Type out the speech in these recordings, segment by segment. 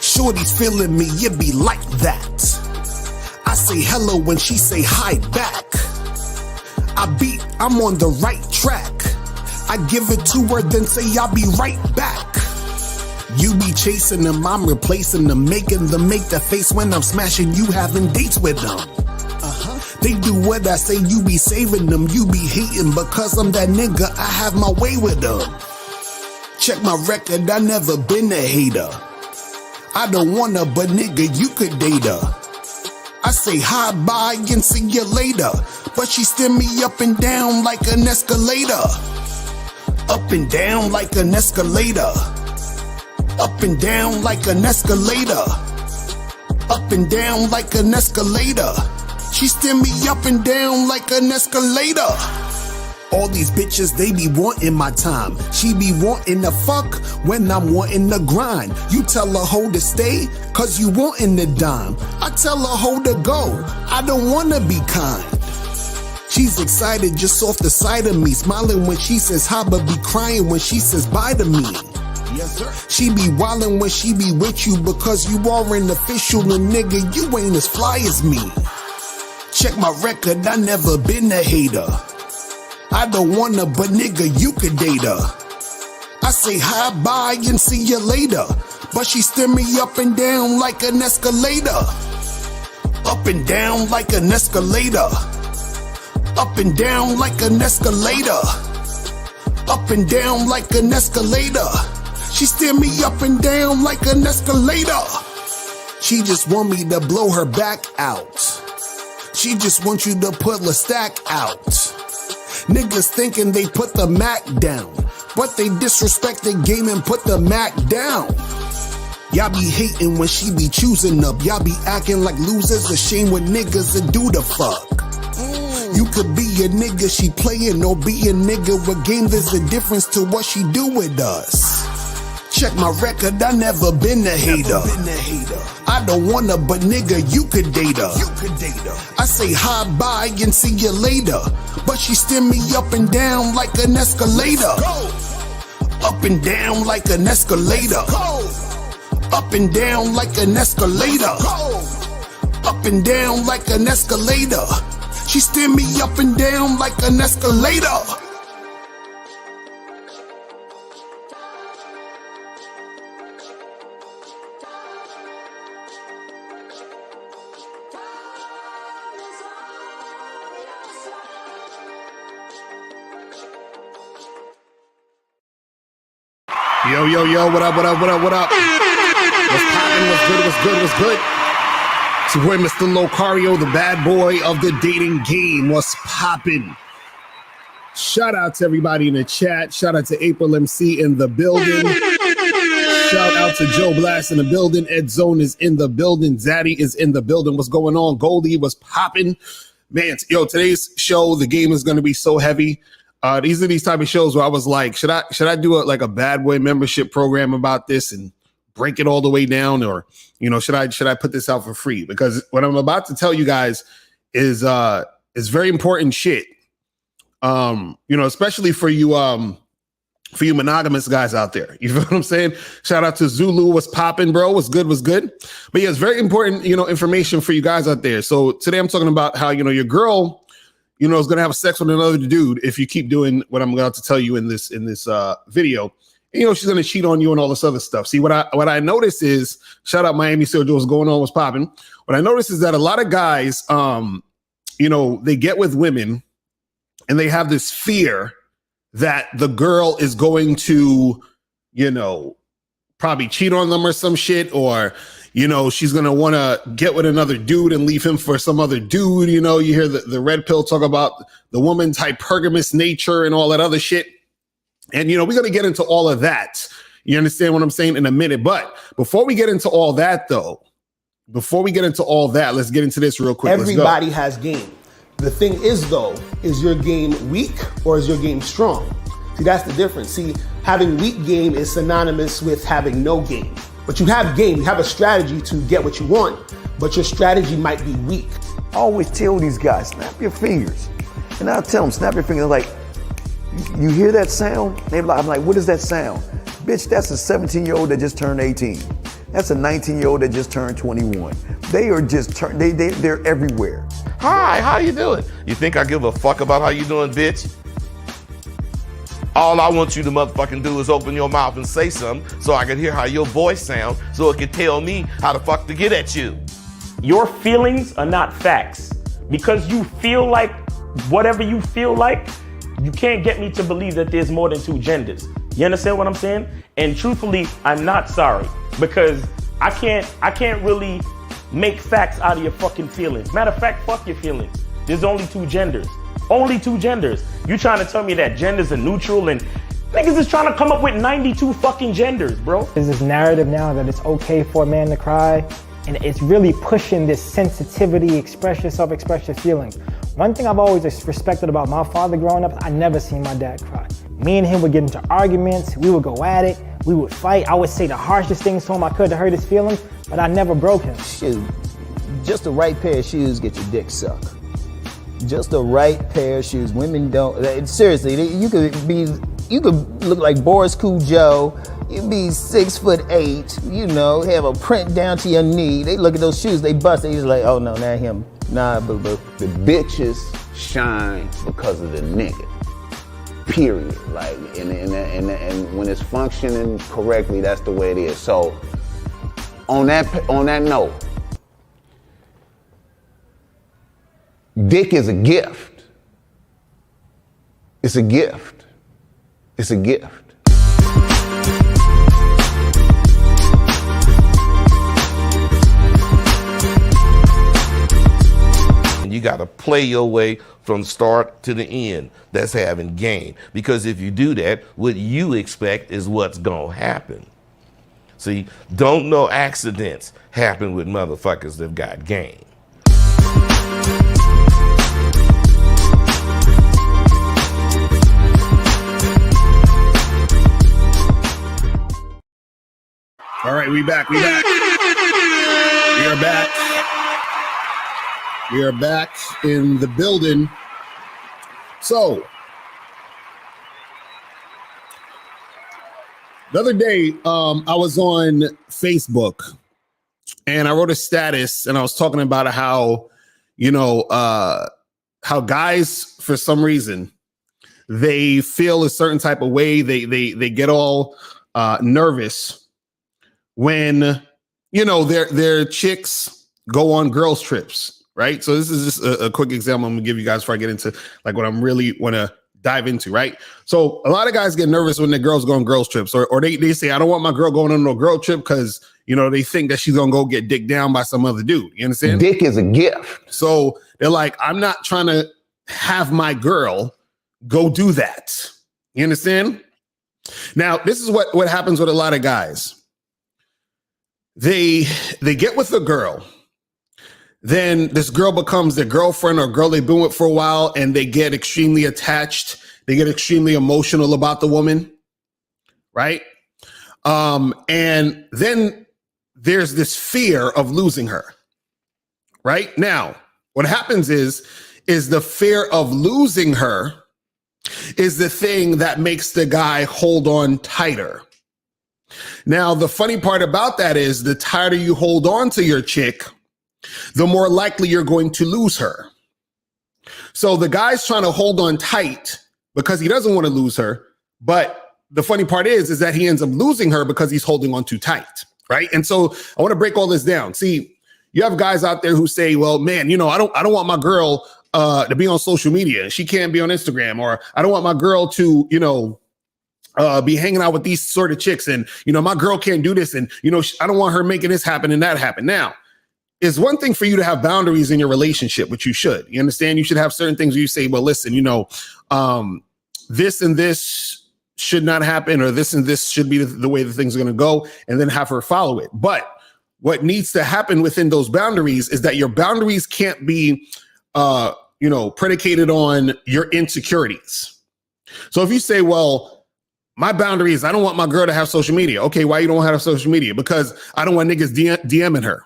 Shorty's feeling me, it be like that. I say hello when she say hi back. I'm on the right track. I give it to her, then say I'll be right back. You be chasing them, I'm replacing them, making them make the face when I'm smashing you, having dates with them. They do what I say, you be saving them, you be hating because I'm that nigga, I have my way with them. Check my record, I never been a hater. I don't wanna, but nigga, you could date her. I say hi, bye, and see you later. But she steer me up and down like an escalator. Up and down like an escalator. Up and down like an escalator. Up and down like an escalator. She steer me up and down like an escalator. All these bitches, they be wanting my time. She be wanting to fuck when I'm wanting to grind. You tell her hoe to stay, cause you wanting to dime. I tell her hoe to go, I don't wanna be kind. She's excited just off the side of me, smiling when she says hi, but be crying when she says bye to me. Yes, sir. She be wildin' when she be with you because you are an official and nigga, you ain't as fly as me. Check my record, I never been a hater. I don't wanna, but nigga, you could date her. I say hi, bye, and see you later. But she steer me up and down like an escalator. Up and down like an escalator. Up and down like an escalator. Up and down like an escalator. She steer me up and down like an escalator. She just want me to blow her back out. She just wants you to pull a stack out. Niggas thinking they put the Mac down, but they disrespect the game and put the Mac down. Y'all be hating when she be choosing up. Y'all be acting like losers, ashamed when niggas that do the fuck. You could be a nigga she playing or be a nigga with game. There's a difference to what she do with us. Check my record, I never been a hater. I don't wanna, but nigga, you could date her. I say hi, bye, and see you later. But she steer me up and down like an escalator. Up and down like an escalator. Up and down like an escalator. Up and down like an escalator. She steer me up and down like an escalator. Yo, yo, yo, what up, what up, what up, what up? What's poppin', what's good, what's good, what's good? It's your boy, Mr. Locario, the bad boy of the dating game. What's poppin'? Shout out to everybody in the chat. Shout out to April MC in the building. Shout out to Joe Blast in the building. Ed Zone is in the building. Zaddy is in the building. What's going on? Goldie, what's poppin'? Man, yo, today's show, the game is going to be so heavy. These are these type of shows where I was like, should I do a bad boy membership program about this and break it all the way down, or should I put this out for free? Because what I'm about to tell you guys is very important shit. Especially for you monogamous guys out there. You feel what I'm saying? Shout out to Zulu, what's popping, bro? What's good? What's good? But yeah, it's very important, information for you guys out there. So today I'm talking about how your girl is going to have sex with another dude if you keep doing what I'm about to tell you in this video. And, she's going to cheat on you and all this other stuff. See, what I noticed is, shout out Miami Sergio, what's going on, what's popping. What I noticed is that a lot of guys, they get with women and they have this fear that the girl is going to, probably cheat on them or some shit, or she's going to want to get with another dude and leave him for some other dude. You hear the red pill talk about the woman's hypergamous nature and all that other shit. And, we're going to get into all of that. You understand what I'm saying in a minute. But before we get into all that, let's get into this real quick. Everybody has game. The thing is, though, is your game weak or is your game strong? See, that's the difference. See, having weak game is synonymous with having no game. But you have game, you have a strategy to get what you want, but your strategy might be weak. I always tell these guys, snap your fingers. And I'll tell them, snap your finger. Like, you hear that sound? I'm like, what is that sound? Bitch, that's a 17-year-old that just turned 18. That's a 19-year-old that just turned 21. They are just, they're everywhere. Hi, how you doing? You think I give a fuck about how you doing, bitch? All I want you to motherfucking do is open your mouth and say something so I can hear how your voice sounds so it can tell me how the fuck to get at you. Your feelings are not facts. Because you feel like whatever you feel like, you can't get me to believe that there's more than two genders. You understand what I'm saying? And truthfully, I'm not sorry because I can't really make facts out of your fucking feelings. Matter of fact, fuck your feelings. There's only two genders. Only two genders. You trying to tell me that genders are neutral and niggas is trying to come up with 92 fucking genders, bro. There's this narrative now that it's okay for a man to cry, and it's really pushing this sensitivity, express yourself, express your feelings. One thing I've always respected about my father growing up, I never seen my dad cry. Me and him would get into arguments, we would go at it, we would fight. I would say the harshest things to him I could to hurt his feelings, but I never broke him. Shoot, just the right pair of shoes get your dick sucked. Just the right pair of shoes. Women don't, seriously, you could look like Boris Joe. You'd be 6'8", you know, have a print down to your knee. They look at those shoes, they bust, they just like, oh no, not him. Nah, boo-boo. The bitches shine because of the nigga. Period. Like, and when it's functioning correctly, that's the way it is. So, on that note, dick is a gift. It's a gift. It's a gift. You got to play your way from start to the end. That's having game. Because if you do that, what you expect is what's going to happen. See, don't no accidents happen with motherfuckers that got game. All right, we back. We are back. We are back in the building. So, the other day, I was on Facebook and I wrote a status and I was talking about how, how guys, for some reason, they feel a certain type of way. They get all nervous when, their chicks go on girls trips. Right. So this is just a quick example I'm gonna give you guys before I get into like what I'm really want to dive into. Right. So a lot of guys get nervous when their girls go on girls trips or they say, I don't want my girl going on no girl trip because, they think that she's going to go get dicked down by some other dude. You understand? Dick is a gift. So they're like, I'm not trying to have my girl go do that. You understand? Now, this is what happens with a lot of guys. They get with a girl. Then this girl becomes their girlfriend or girl they've been with for a while, and they get extremely attached. They get extremely emotional about the woman, right? And then there's this fear of losing her, right? Now, what happens is the fear of losing her is the thing that makes the guy hold on tighter. Now, the funny part about that is the tighter you hold on to your chick, the more likely you're going to lose her. So the guy's trying to hold on tight because he doesn't want to lose her. But the funny part is that he ends up losing her because he's holding on too tight, right? And so I want to break all this down. See, you have guys out there who say, well, man, I don't want my girl to be on social media. She can't be on Instagram, or I don't want my girl to, be hanging out with these sort of chicks. And, my girl can't do this. And, I don't want her making this happen and that happen. Now, it's one thing for you to have boundaries in your relationship, which you should. You understand? You should have certain things where you say, well, listen, this and this should not happen, or this and this should be the way the things are going to go, and then have her follow it. But what needs to happen within those boundaries is that your boundaries can't be, predicated on your insecurities. So if you say, well, my boundary is I don't want my girl to have social media. Okay, why you don't want her to have social media? Because I don't want niggas DMing her.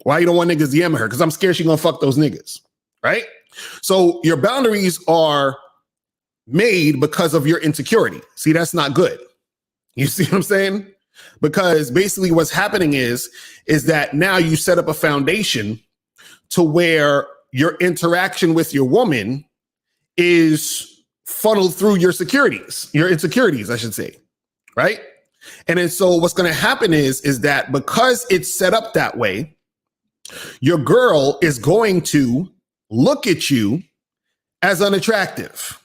Why you don't want niggas DMing her? Because I'm scared she's gonna fuck those niggas, right? So your boundaries are made because of your insecurity. See, that's not good. You see what I'm saying? Because basically what's happening is that now you set up a foundation to where your interaction with your woman is funneled through your insecurities, I should say, right? And then so what's going to happen is that because it's set up that way, your girl is going to look at you as unattractive.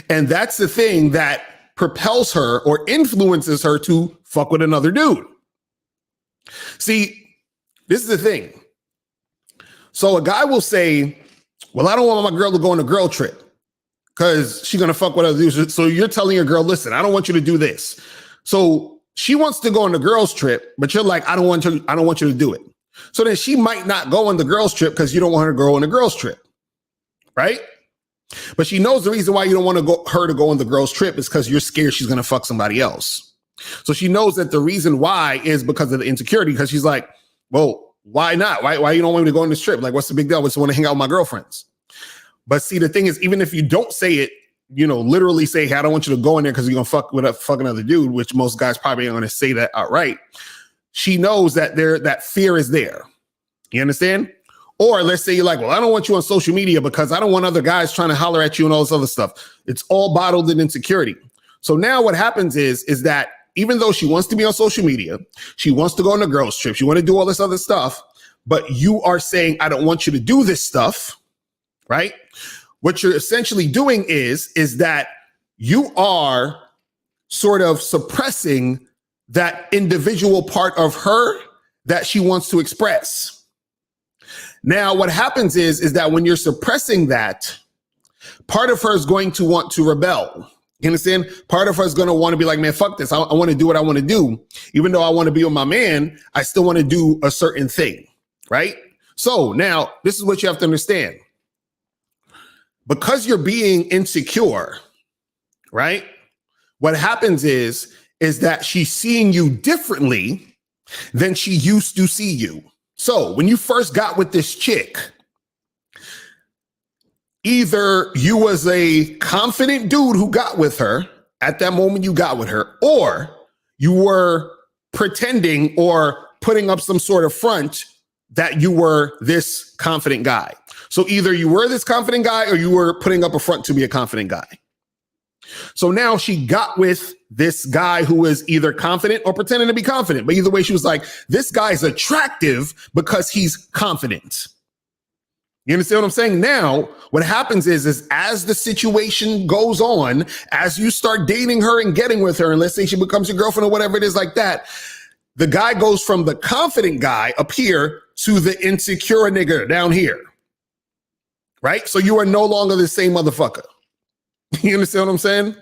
And that's the thing that propels her or influences her to fuck with another dude. See, this is the thing. So a guy will say, well, I don't want my girl to go on a girl trip because she's going to fuck with other dudes. So you're telling your girl, listen, I don't want you to do this. So she wants to go on the girls trip, but you're like, I don't want you to do it. So then she might not go on the girls trip because you don't want her to go on the girls trip. Right? But she knows the reason why you don't want her to go on the girls trip is because you're scared she's going to fuck somebody else. So she knows that the reason why is because of the insecurity, because she's like, well, why not? Why you don't want me to go on this trip? Like, what's the big deal? I just want to hang out with my girlfriends. But see, the thing is, even if you don't say it, literally say, hey, I don't want you to go in there because you're going to fuck with a fucking other dude, which most guys probably aren't going to say that outright. She knows that that fear is there. You understand? Or let's say you're like, well, I don't want you on social media because I don't want other guys trying to holler at you and all this other stuff. It's all bottled in insecurity. So now what happens is that even though she wants to be on social media, she wants to go on a girls trip, she want to do all this other stuff, but you are saying, I don't want you to do this stuff, right? What you're essentially doing is that you are sort of suppressing that individual part of her that she wants to express. Now, what happens is that when you're suppressing that, part of her is going to want to rebel. You understand? Part of her is going to want to be like, man, fuck this. I want to do what I want to do. Even though I want to be with my man, I still want to do a certain thing, right? So now this is what you have to understand. Because you're being insecure, right? What happens is that she's seeing you differently than she used to see you. So when you first got with this chick, either you was a confident dude who got with her at that moment you got with her, or you were pretending or putting up some sort of front that you were this confident guy. So either you were this confident guy or you were putting up a front to be a confident guy. So now she got with this guy who is either confident or pretending to be confident. But either way, she was like, this guy's attractive because he's confident. You understand what I'm saying? Now, what happens is as the situation goes on, as you start dating her and getting with her, and let's say she becomes your girlfriend or whatever it is like that, the guy goes from the confident guy up here to the insecure nigga down here. Right? So you are no longer the same motherfucker. You understand what I'm saying?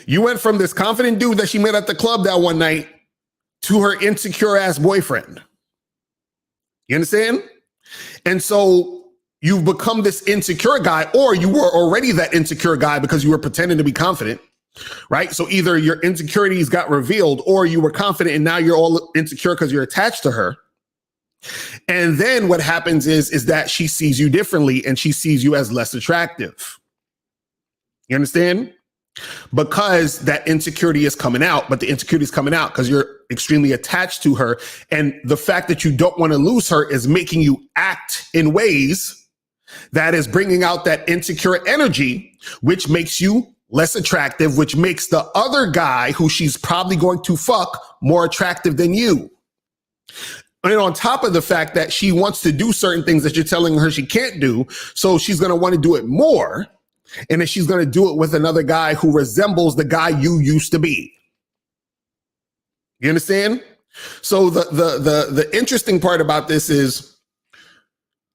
You went from this confident dude that she met at the club that one night to her insecure ass boyfriend. You understand? And so you've become this insecure guy, or you were already that insecure guy because you were pretending to be confident, right? So either your insecurities got revealed or you were confident and now you're all insecure because you're attached to her. And then what happens is that she sees you differently and she sees you as less attractive. You understand? Because that insecurity is coming out, but the insecurity is coming out because you're extremely attached to her. And the fact that you don't want to lose her is making you act in ways that is bringing out that insecure energy, which makes you less attractive, which makes the other guy who she's probably going to fuck more attractive than you. And on top of the fact that she wants to do certain things that you're telling her she can't do, so she's going to want to do it more. And then she's going to do it with another guy who resembles the guy you used to be. You understand? So the interesting part about this is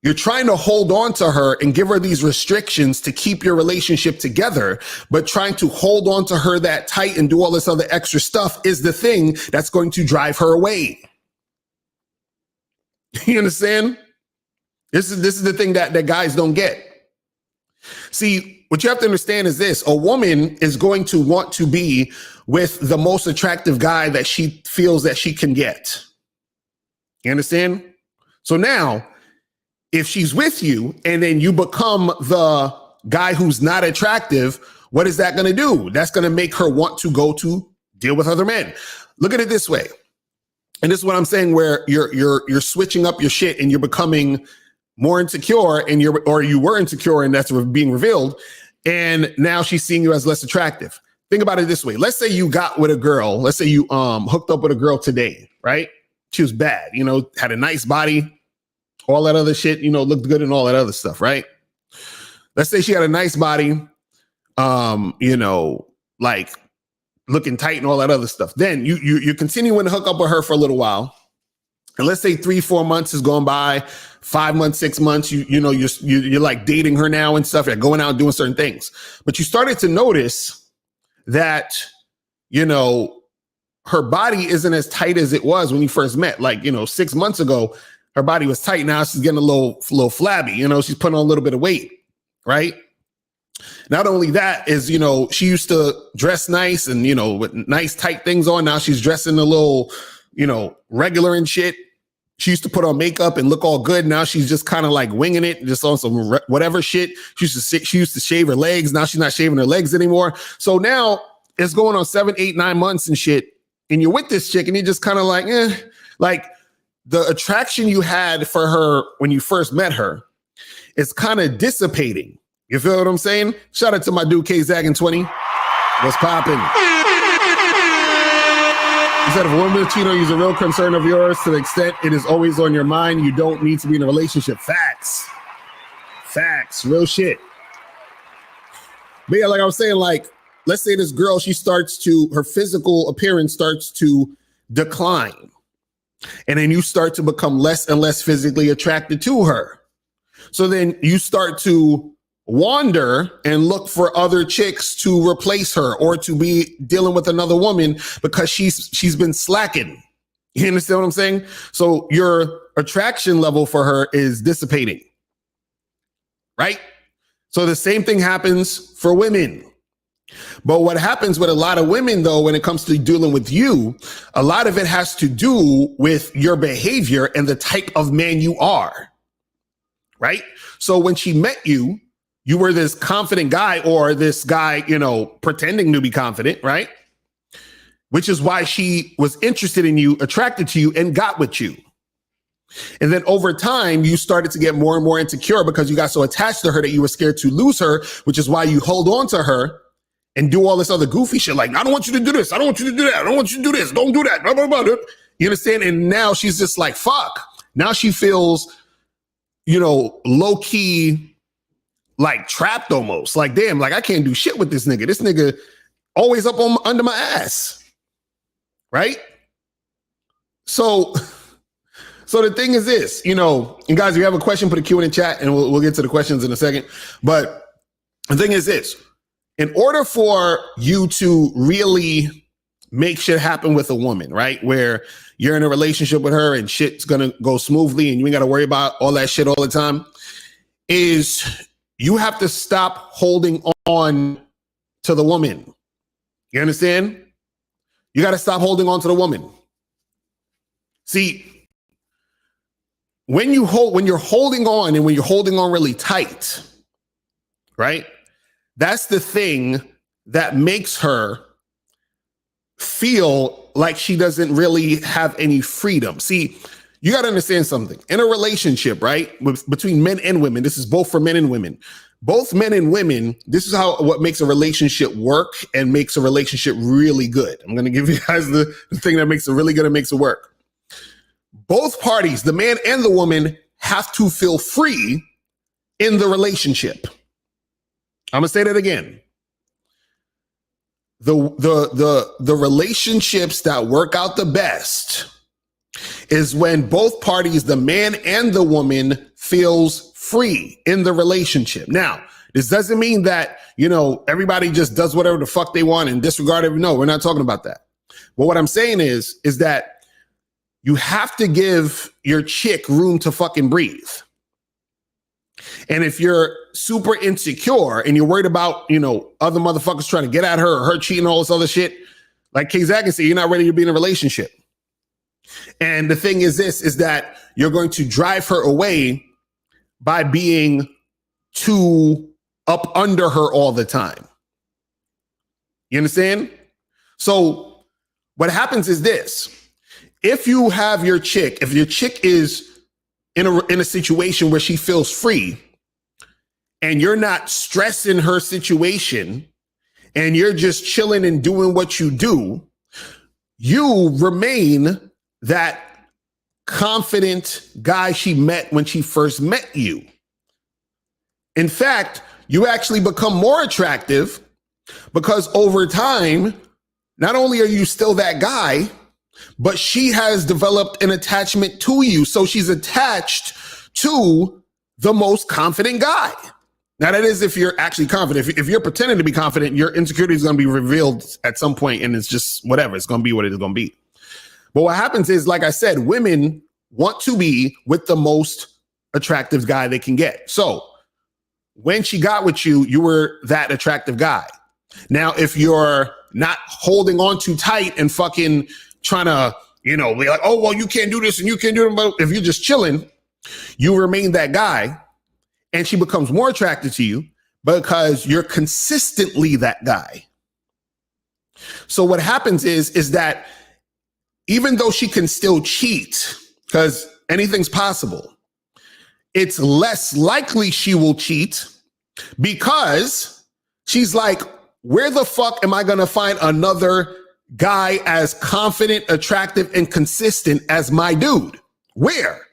you're trying to hold on to her and give her these restrictions to keep your relationship together, but trying to hold on to her that tight and do all this other extra stuff is the thing that's going to drive her away. You understand? This is the thing that guys don't get. See, what you have to understand is this: a woman is going to want to be with the most attractive guy that she feels that she can get. You understand? So now, if she's with you and then you become the guy who's not attractive, what is that going to do? That's going to make her want to go to deal with other men. Look at it this way. And this is what I'm saying, where you're switching up your shit and you're becoming more insecure, and you were insecure, and that's being revealed. And now she's seeing you as less attractive. Think about it this way. Let's say you got with a girl. Let's say you hooked up with a girl today, right? She was bad, had a nice body, all that other shit, looked good and all that other stuff, right? Let's say she had a nice body, like looking tight and all that other stuff. Then you're continuing to hook up with her for a little while. And let's say 3-4 months has gone by, 5 months, 6 months, you're like dating her now and stuff. You're going out and doing certain things. But you started to notice that, her body isn't as tight as it was when you first met. Like, 6 months ago, her body was tight. Now she's getting a little flabby. She's putting on a little bit of weight, right? Not only that is, she used to dress nice and, with nice tight things on. Now she's dressing a little, regular and shit. She used to put on makeup and look all good. Now she's just kind of like winging it, just on some whatever shit. She used to shave her legs. Now she's not shaving her legs anymore. So now it's going on 7, 8, 9 months and shit. And you're with this chick and you're just kind of like, like the attraction you had for her when you first met her is kind of dissipating. You feel what I'm saying? Shout out to my dude K-Zaggin20. What's poppin'? He said, if a woman cheat on you is a real concern of yours to the extent it is always on your mind, you don't need to be in a relationship. Facts. Real shit. But yeah, like I was saying, like, let's say this girl, her physical appearance starts to decline. And then you start to become less and less physically attracted to her. So then you start to wander and look for other chicks to replace her or to be dealing with another woman because she's been slacking. You understand what I'm saying? So your attraction level for her is dissipating, right? So the same thing happens for women. But what happens with a lot of women, though, when it comes to dealing with you, a lot of it has to do with your behavior and the type of man you are, right? So when she met you, you were this confident guy, or this guy, pretending to be confident, right? Which is why she was interested in you, attracted to you, and got with you. And then over time, you started to get more and more insecure because you got so attached to her that you were scared to lose her, which is why you hold on to her and do all this other goofy shit. Like, I don't want you to do this. I don't want you to do that. I don't want you to do this. Don't do that. Blah, blah, blah. You understand? And now she's just like, fuck. Now she feels, low key, like trapped almost. Like, damn, like I can't do shit with this nigga. This nigga always up under my ass. Right? So the thing is this, and guys, if you have a question, put a Q in the chat and we'll get to the questions in a second. But the thing is this, in order for you to really make shit happen with a woman, right? Where you're in a relationship with her and shit's gonna go smoothly and you ain't gotta worry about all that shit all the time, is you have to stop holding on to the woman. You understand? You got to stop holding on to the woman. See, when you're holding on and when you're holding on really tight, right? That's the thing that makes her feel like she doesn't really have any freedom. See, you got to understand something. In a relationship, right, between men and women, this is both for men and women. Both men and women, this is what makes a relationship work and makes a relationship really good. I'm going to give you guys the thing that makes it really good and makes it work. Both parties, the man and the woman, have to feel free in the relationship. I'm going to say that again. The relationships that work out the best is when both parties, the man and the woman, feels free in the relationship. Now, this doesn't mean that, everybody just does whatever the fuck they want and disregard every. No, we're not talking about that. But what I'm saying is that you have to give your chick room to fucking breathe. And if you're super insecure and you're worried about, other motherfuckers trying to get at her or her cheating, all this other shit, like K-Zag can say, you're not ready to be in a relationship. And the thing is this, is that you're going to drive her away by being too up under her all the time. You understand? So what happens is this. If you have your chick, if your chick is in a situation where she feels free and you're not stressing her situation and you're just chilling and doing what you do, you remain that confident guy she met when she first met you. In fact, you actually become more attractive because over time, not only are you still that guy, but she has developed an attachment to you. So she's attached to the most confident guy. Now, that is if you're actually confident. If you're pretending to be confident, your insecurity is going to be revealed at some point, and it's just whatever. It's going to be what it is going to be. But what happens is, like I said, women want to be with the most attractive guy they can get. So when she got with you, you were that attractive guy. Now, if you're not holding on too tight and fucking trying to, be like, oh, well, you can't do this and you can't do it. But if you're just chilling, you remain that guy. And she becomes more attracted to you because you're consistently that guy. So what happens is that even though she can still cheat, because anything's possible, it's less likely she will cheat because she's like, where the fuck am I going to find another guy as confident, attractive, and consistent as my dude? Where?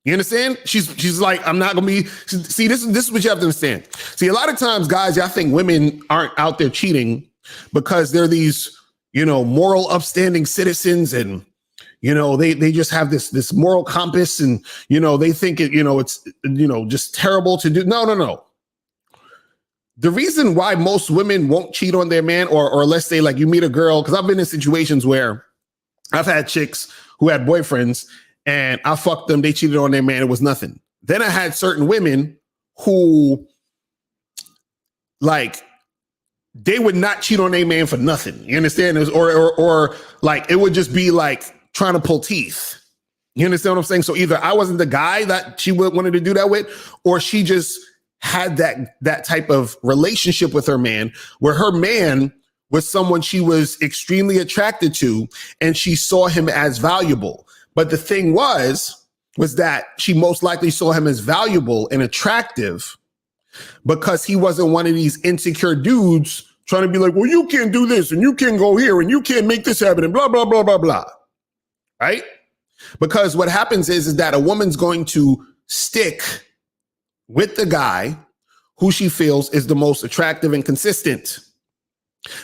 You understand? She's like, I'm not going to be. See, this is what you have to understand. See, a lot of times, guys, I think women aren't out there cheating because they're these, moral, upstanding citizens, and they just have this moral compass, and they think it's just terrible to do. No. The reason why most women won't cheat on their man, or let's say like you meet a girl, because I've been in situations where I've had chicks who had boyfriends. And I fucked them. They cheated on their man. It was nothing. Then I had certain women who, like, they would not cheat on their man for nothing. You understand? Or like, it would just be like trying to pull teeth. You understand what I'm saying? So either I wasn't the guy that she wanted to do that with, or she just had that type of relationship with her man, where her man was someone she was extremely attracted to, and she saw him as valuable. But the thing was that she most likely saw him as valuable and attractive because he wasn't one of these insecure dudes trying to be like, well, you can't do this and you can't go here and you can't make this happen and blah, blah, blah, blah, blah. Right? Because what happens is that a woman's going to stick with the guy who she feels is the most attractive and consistent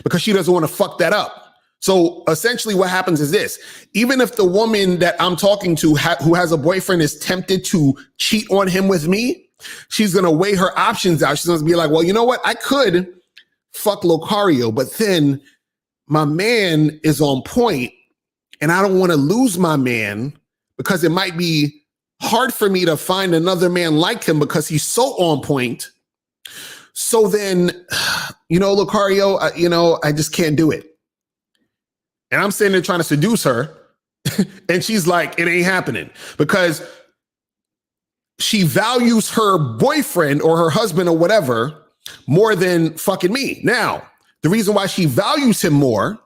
because she doesn't want to fuck that up. So essentially what happens is this: even if the woman that I'm talking to who has a boyfriend is tempted to cheat on him with me, she's going to weigh her options out. She's going to be like, well, you know what? I could fuck Locario, but then my man is on point and I don't want to lose my man because it might be hard for me to find another man like him because he's so on point. So then, Locario, I just can't do it. And I'm sitting there trying to seduce her. And she's like, it ain't happening because she values her boyfriend or her husband or whatever more than fucking me. Now, the reason why she values him more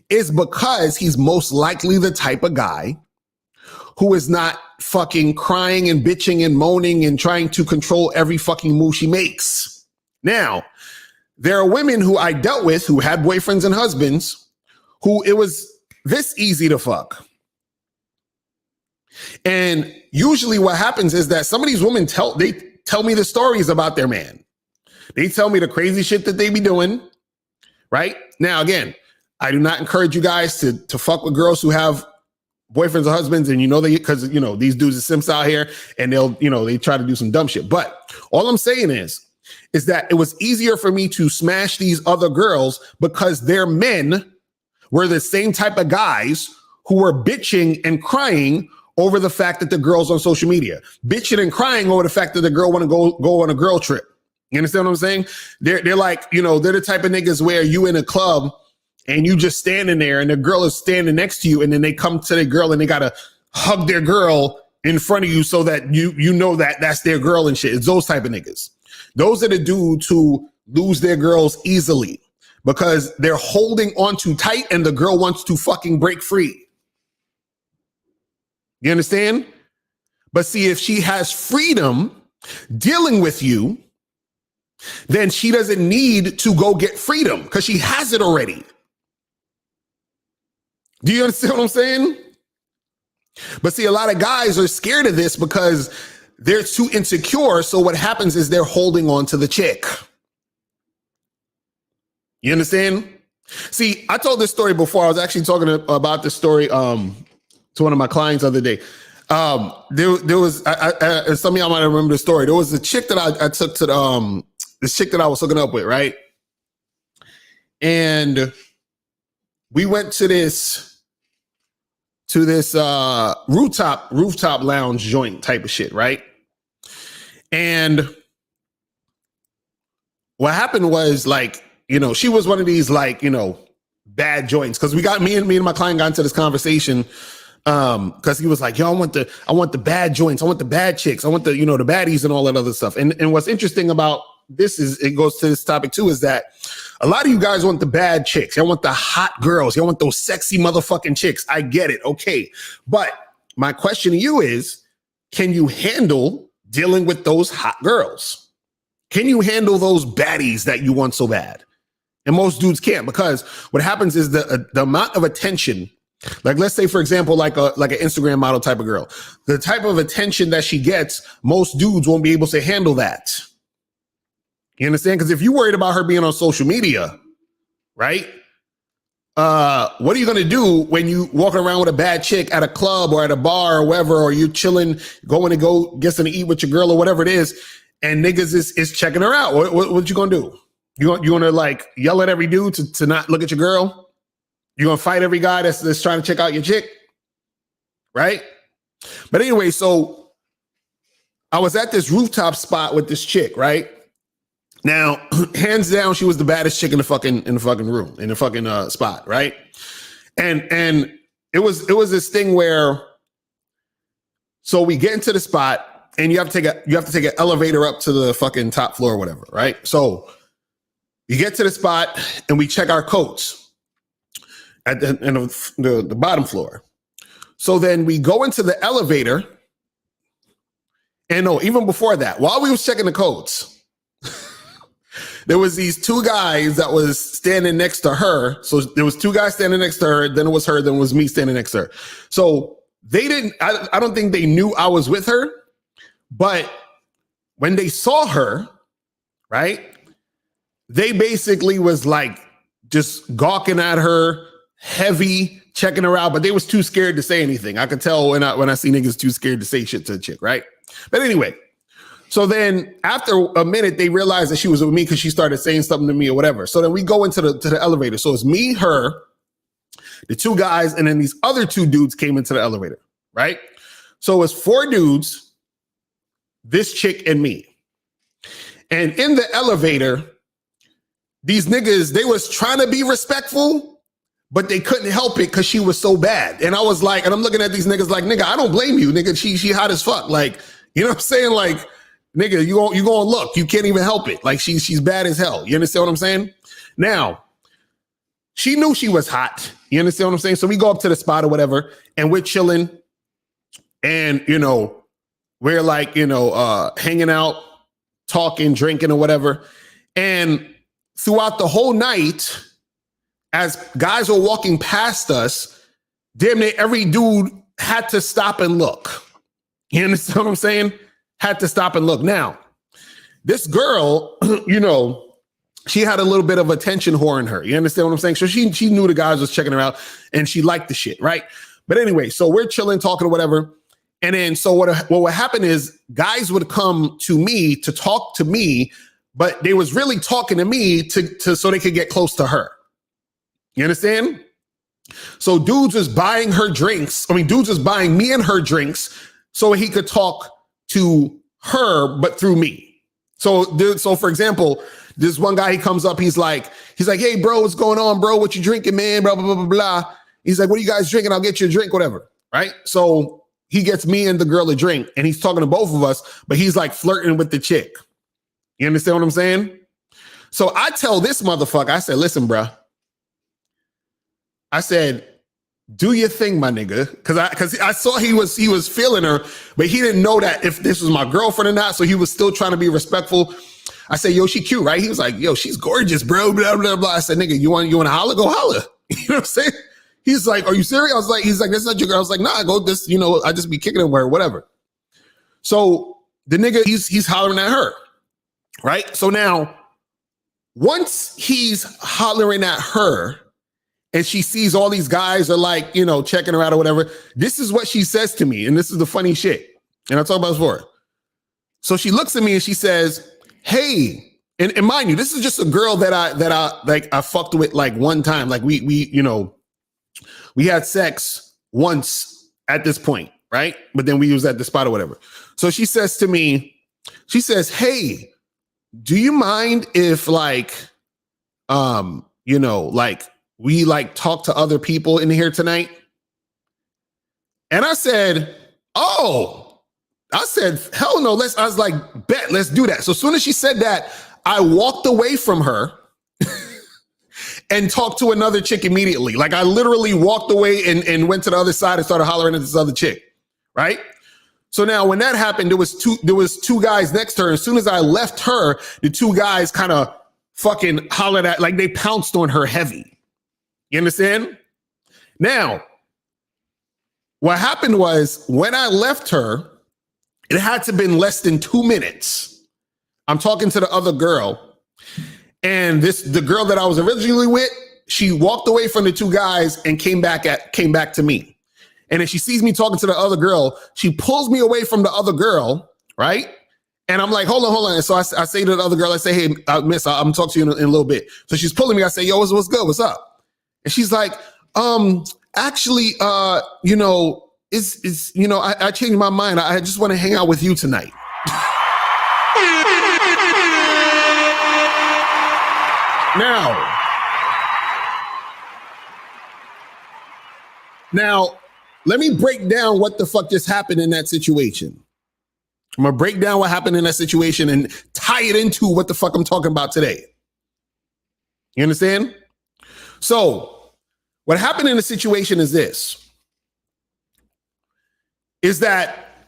is because he's most likely the type of guy who is not fucking crying and bitching and moaning and trying to control every fucking move she makes. Now, there are women who I dealt with who had boyfriends and husbands who it was this easy to fuck. And usually what happens is that some of these women tell me the stories about their man. They tell me the crazy shit that they be doing, right? Now, again, I do not encourage you guys to fuck with girls who have boyfriends or husbands, and because these dudes are simps out here and they try to do some dumb shit. But all I'm saying is that it was easier for me to smash these other girls because their men were the same type of guys who were bitching and crying over the fact that the girl's on social media, bitching and crying over the fact that the girl want to go on a girl trip. You understand what I'm saying? They're like, they're the type of niggas where you in a club and you just standing there and the girl is standing next to you, and then they come to the girl and they got to hug their girl in front of you so that you know that that's their girl and shit. It's those type of niggas. Those are the dudes who lose their girls easily because they're holding on too tight and the girl wants to fucking break free. You understand? But see, if she has freedom dealing with you, then she doesn't need to go get freedom because she has it already. Do you understand what I'm saying? But see, a lot of guys are scared of this because they're too insecure. So what happens is they're holding on to the chick. You understand? See, I told this story before. I was actually talking about this story to one of my clients the other day. There was some of y'all might remember the story. There was a chick that I took to this chick that I was hooking up with, right? And we went to this rooftop lounge joint type of shit, right? And what happened was, like, you know, she was one of these, like, you know, bad joints, because me and my client got into this conversation because he was like, yo, I want the bad joints, I want the bad chicks, I want the, you know, the baddies and all that other stuff. And what's interesting about this is, it goes to this topic too, is that a lot of you guys want the bad chicks. You want the hot girls. You want those sexy motherfucking chicks. I get it. Okay. But my question to you is, can you handle dealing with those hot girls? Can you handle those baddies that you want so bad? And most dudes can't, because what happens is the amount of attention, like, let's say, for example, like an Instagram model type of girl, the type of attention that she gets, most dudes won't be able to handle that. You understand? Because if you're worried about her being on social media, right? What are you going to do when you walking around with a bad chick at a club or at a bar or wherever, or you chilling, going to go get something to eat with your girl or whatever it is, and niggas is checking her out? What you going to do? You want to, like, yell at every dude to not look at your girl? You going to fight every guy that's trying to check out your chick? Right? But anyway, so I was at this rooftop spot with this chick, right? Now, hands down, she was the baddest chick in the fucking room, in the fucking spot, right? And it was this thing where, so we get into the spot and you have to take an elevator up to the fucking top floor or whatever, right? So you get to the spot and we check our coats at the bottom floor. So then we go into the elevator, and no, even before that, while we was checking the coats, there was these two guys that was standing next to her. So there was two guys standing next to her. Then it was her. Then it was me standing next to her. So they didn't, I don't think they knew I was with her. But when they saw her, right, they basically was like just gawking at her, heavy, checking her out. But they was too scared to say anything. I could tell when I see niggas too scared to say shit to a chick, right? But anyway. So then after a minute, they realized that she was with me because she started saying something to me or whatever. So then we go into the elevator. So it's me, her, the two guys, and then these other two dudes came into the elevator, right? So it's four dudes, this chick and me. And in the elevator, these niggas, they was trying to be respectful, but they couldn't help it because she was so bad. And I was like, and I'm looking at these niggas like, nigga, I don't blame you, nigga. She hot as fuck. Like, you know what I'm saying? Like, nigga, you gonna look. You can't even help it. Like, she's bad as hell. You understand what I'm saying? Now, she knew she was hot. You understand what I'm saying? So we go up to the spot or whatever, and we're chilling. And, you know, we're like, you know, hanging out, talking, drinking or whatever. And throughout the whole night, as guys were walking past us, damn near every dude had to stop and look. You understand what I'm saying? Had to stop and look. Now, this girl, you know, she had a little bit of attention whore in her. You understand what I'm saying? So she knew the guys was checking her out and she liked the shit, right? But anyway, so we're chilling, talking or whatever. And then so what would happen is guys would come to me to talk to me, but they was really talking to me to so they could get close to her. You understand? So dudes was buying her drinks. I mean, dudes was buying me and her drinks so he could talk to her, but through me. So for example, this one guy, he comes up, he's like, hey, bro, what's going on, bro? What you drinking, man? Blah, blah, blah, blah, blah. He's like, what are you guys drinking? I'll get you a drink, whatever. Right? So he gets me and the girl a drink, and he's talking to both of us, but he's like flirting with the chick. You understand what I'm saying? So I tell this motherfucker, I said, listen, bruh. I said, do your thing, my nigga. Cause I saw he was feeling her, but he didn't know that if this was my girlfriend or not. So he was still trying to be respectful. I said, yo, she cute, right? He was like, yo, she's gorgeous, bro. Blah, blah, blah. I said, nigga, you want to holler? Go holler. You know what I'm saying? He's like, are you serious? I was like, he's like, that's not your girl. I was like, nah, go this, I just be kicking him with her, whatever. So the nigga, he's hollering at her, right? So now, once he's hollering at her and she sees all these guys are like, checking her out or whatever, this is what she says to me. And this is the funny shit. And I'll talk about this before. So she looks at me and she says, hey, and mind you, this is just a girl that I fucked with like one time. Like we had sex once at this point, right? But then we was at the spot or whatever. So she says to me, hey, do you mind if we like talk to other people in here tonight? And I said, hell no. I was like, bet, let's do that. So as soon as she said that, I walked away from her and talked to another chick immediately. Like I literally walked away and went to the other side and started hollering at this other chick, right? So now when that happened, there was two guys next to her. As soon as I left her, the two guys kind of fucking hollered at, like they pounced on her heavy. You understand? Now, what happened was when I left her, it had to have been less than 2 minutes. I'm talking to the other girl, and the girl that I was originally with, she walked away from the two guys and came back to me. And then she sees me talking to the other girl. She pulls me away from the other girl, right? And I'm like, hold on. And so I say to the other girl, I say, hey, miss, I'm talking to you in a little bit. So she's pulling me. I say, yo, what's good? What's up? And she's like, actually, I changed my mind. I just want to hang out with you tonight. Now, let me break down what the fuck just happened in that situation. I'm going to break down what happened in that situation and tie it into what the fuck I'm talking about today. You understand? So, what happened in the situation is this. Is that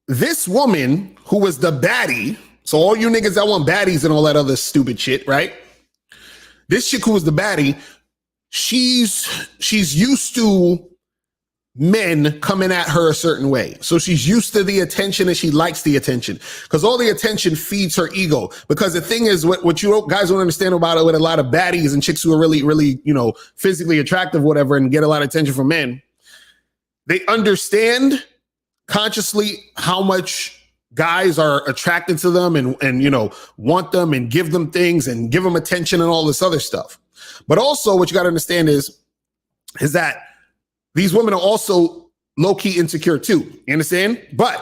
this woman who was the baddie, so all you niggas that want baddies and all that other stupid shit, right? This chick who was the baddie, she's used to men coming at her a certain way. So she's used to the attention and she likes the attention because all the attention feeds her ego. Because the thing is, what you guys don't understand about it with a lot of baddies and chicks who are really, really, physically attractive, whatever, and get a lot of attention from men, they understand consciously how much guys are attracted to them and want them and give them things and give them attention and all this other stuff. But also what you got to understand is that these women are also low-key insecure too. You understand? But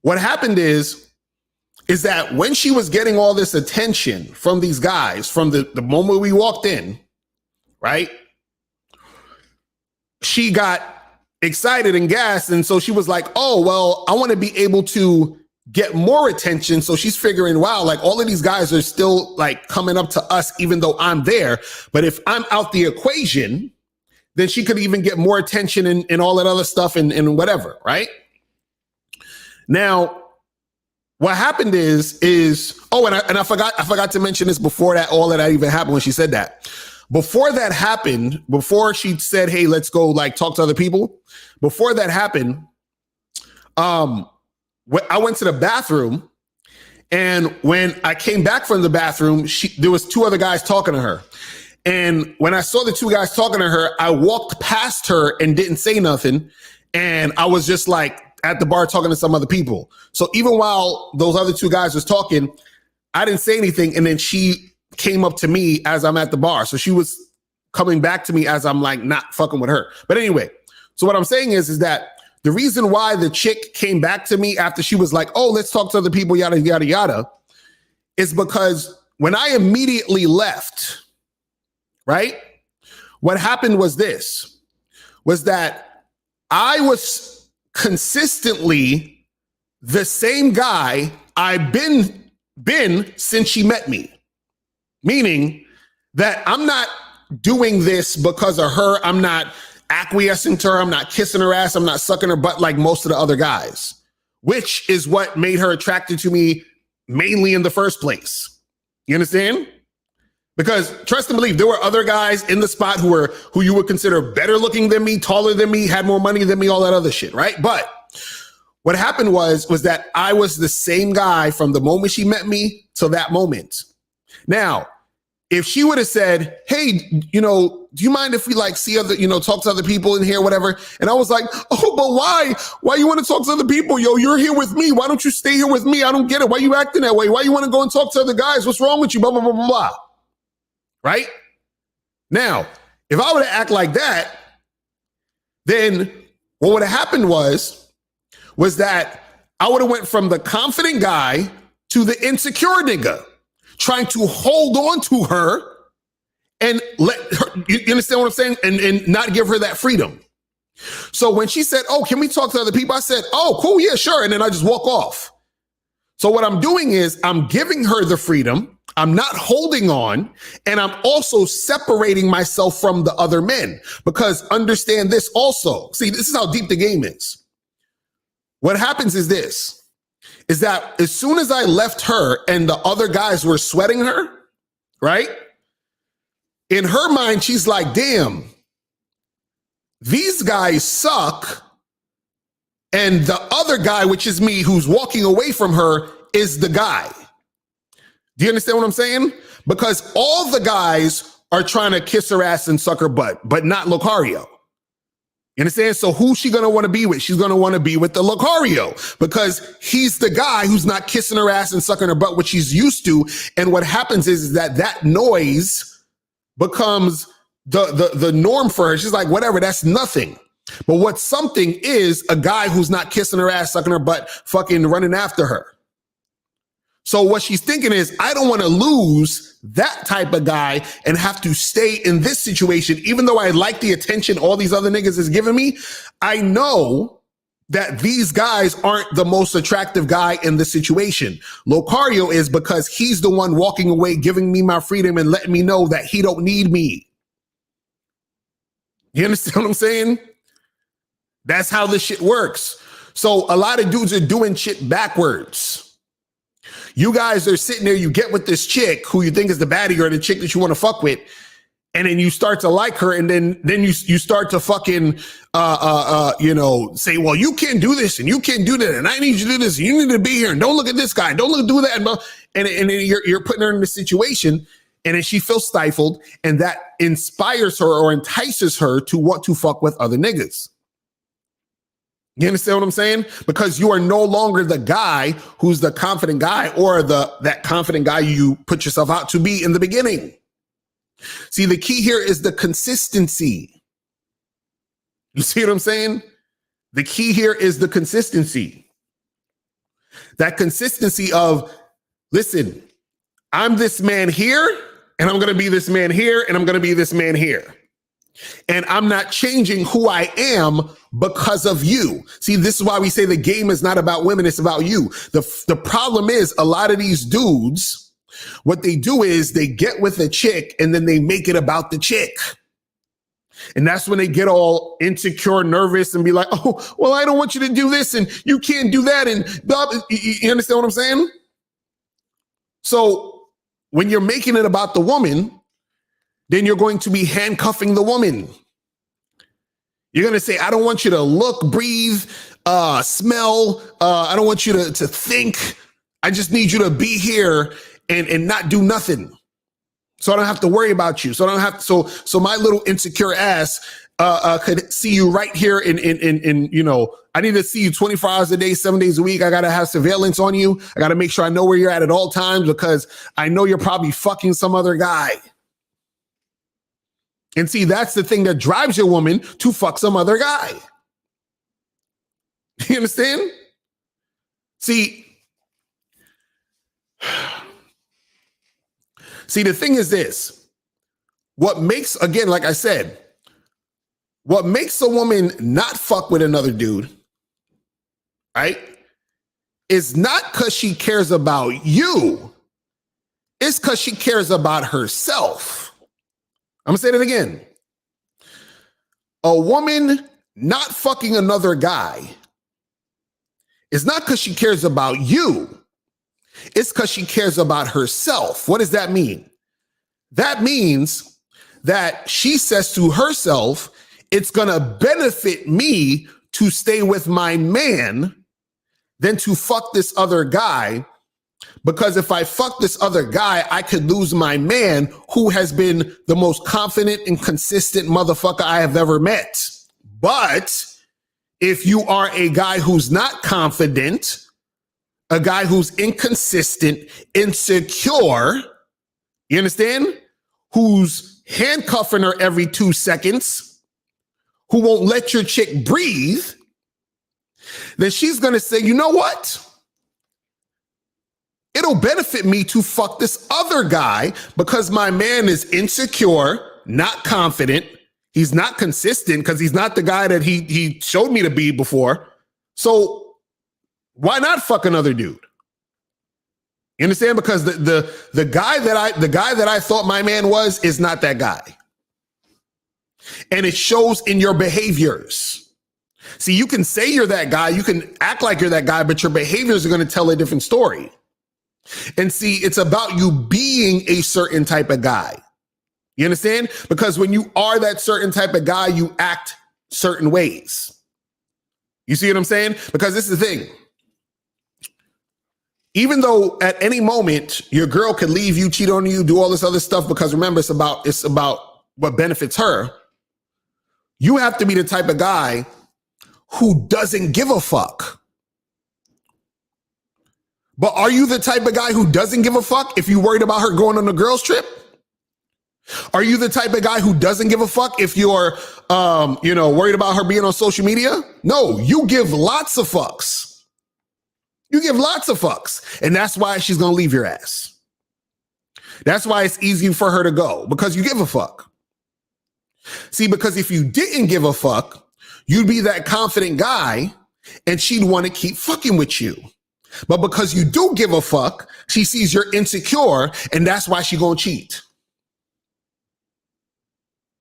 what happened is that when she was getting all this attention from these guys, from the moment we walked in, right? She got excited and gassed. And so she was like, oh, well, I want to be able to get more attention. So she's figuring, wow, like all of these guys are still like coming up to us, even though I'm there. But if I'm out the equation, then she could even get more attention and all that other stuff and whatever, right? Now, what happened is I forgot to mention this before that all of that even happened when she said that. Before that happened, before she said, hey, let's go like talk to other people, before that happened, I went to the bathroom, and when I came back from the bathroom, there was two other guys talking to her. And when I saw the two guys talking to her, I walked past her and didn't say nothing. And I was just like at the bar talking to some other people. So even while those other two guys was talking, I didn't say anything. And then she came up to me as I'm at the bar. So she was coming back to me as I'm like not fucking with her. But anyway, so what I'm saying is that the reason why the chick came back to me after she was like, oh, let's talk to other people, yada, yada, yada, is because when I immediately left, right? What happened was that I was consistently the same guy I've been since she met me. Meaning that I'm not doing this because of her. I'm not acquiescing to her. I'm not kissing her ass. I'm not sucking her butt like most of the other guys, which is what made her attracted to me mainly in the first place. You understand? Because trust and believe, there were other guys in the spot who you would consider better looking than me, taller than me, had more money than me, all that other shit, right? But what happened was that I was the same guy from the moment she met me till that moment. Now, if she would have said, hey, do you mind if we see other, talk to other people in here, whatever? And I was like, oh, but why? Why you want to talk to other people? Yo, you're here with me. Why don't you stay here with me? I don't get it. Why you acting that way? Why you want to go and talk to other guys? What's wrong with you? Blah, blah, blah, blah, blah. Right? Now, if I were to act like that, then what would have happened was that I would have went from the confident guy to the insecure nigga, trying to hold on to her and let her, you understand what I'm saying? And not give her that freedom. So when she said, oh, can we talk to other people? I said, oh, cool, yeah, sure. And then I just walk off. So what I'm doing is I'm giving her the freedom. I'm not holding on, and I'm also separating myself from the other men, because understand this also. See, this is how deep the game is. What happens is this, is that as soon as I left her and the other guys were sweating her, right? In her mind, she's like, damn, these guys suck. And the other guy, which is me, who's walking away from her, is the guy. Do you understand what I'm saying? Because all the guys are trying to kiss her ass and suck her butt, but not Locario. You understand? So who's she going to want to be with? She's going to want to be with the Locario, because he's the guy who's not kissing her ass and sucking her butt, which she's used to. And what happens is that noise becomes the norm for her. She's like, whatever, that's nothing. But what something is a guy who's not kissing her ass, sucking her butt, fucking running after her. So what she's thinking is, I don't want to lose that type of guy and have to stay in this situation. Even though I like the attention all these other niggas is giving me, I know that these guys aren't the most attractive guy in the situation. Locario is, because he's the one walking away, giving me my freedom and letting me know that he don't need me. You understand what I'm saying? That's how this shit works. So a lot of dudes are doing shit backwards. You guys are sitting there, you get with this chick who you think is the baddie or the chick that you want to fuck with, and then you start to like her, and then you start to fucking say, well, you can't do this and you can't do that, and I need you to do this, and you need to be here, and don't look at this guy, and don't do that, and then you're putting her in this situation, and then she feels stifled, and that inspires her or entices her to want to fuck with other niggas. You understand what I'm saying? Because you are no longer the guy who's the confident guy, or that confident guy you put yourself out to be in the beginning. See, the key here is the consistency. You see what I'm saying? The key here is the consistency. That consistency of, listen, I'm this man here, and I'm going to be this man here, and I'm going to be this man here. And I'm not changing who I am because of you. See, this is why we say the game is not about women, it's about you. The problem is, a lot of these dudes, what they do is they get with a chick and then they make it about the chick. And that's when they get all insecure, nervous, and be like, oh, well, I don't want you to do this, and you can't do that, and blah, blah. You understand what I'm saying? So when you're making it about the woman, then you're going to be handcuffing the woman. You're going to say, I don't want you to look, breathe, smell. I don't want you to think. I just need you to be here and not do nothing. So I don't have to worry about you. So I don't have to, so my little insecure ass could see you right here in I need to see you 24 hours a day, 7 days a week. I got to have surveillance on you. I got to make sure I know where you're at all times, because I know you're probably fucking some other guy. And see, that's the thing that drives your woman to fuck some other guy. You understand? See, the thing is this. What makes, again, like I said, what makes a woman not fuck with another dude, right, is not because she cares about you. It's because she cares about herself. I'm gonna say that again. A woman not fucking another guy is not because she cares about you. It's because she cares about herself. What does that mean? That means that she says to herself, it's gonna benefit me to stay with my man than to fuck this other guy, because if I fuck this other guy, I could lose my man who has been the most confident and consistent motherfucker I have ever met. But if you are a guy who's not confident, a guy who's inconsistent, insecure, you understand? Who's handcuffing her every 2 seconds, who won't let your chick breathe, then she's gonna say, you know what? It'll benefit me to fuck this other guy because my man is insecure, not confident. He's not consistent because he's not the guy that he showed me to be before. So why not fuck another dude? You understand? Because the guy that I thought my man was is not that guy. And it shows in your behaviors. See, you can say you're that guy, you can act like you're that guy, but your behaviors are going to tell a different story. And see, it's about you being a certain type of guy. You understand? Because when you are that certain type of guy, you act certain ways. You see what I'm saying? Because this is the thing. Even though at any moment your girl could leave you, cheat on you, do all this other stuff, because remember, it's about what benefits her. You have to be the type of guy who doesn't give a fuck. But are you the type of guy who doesn't give a fuck if you're worried about her going on a girls trip? Are you the type of guy who doesn't give a fuck if you're, worried about her being on social media? No, you give lots of fucks. You give lots of fucks. And that's why she's going to leave your ass. That's why it's easy for her to go, because you give a fuck. See, because if you didn't give a fuck, you'd be that confident guy and she'd want to keep fucking with you. But because you do give a fuck, she sees you're insecure, and that's why she gonna cheat.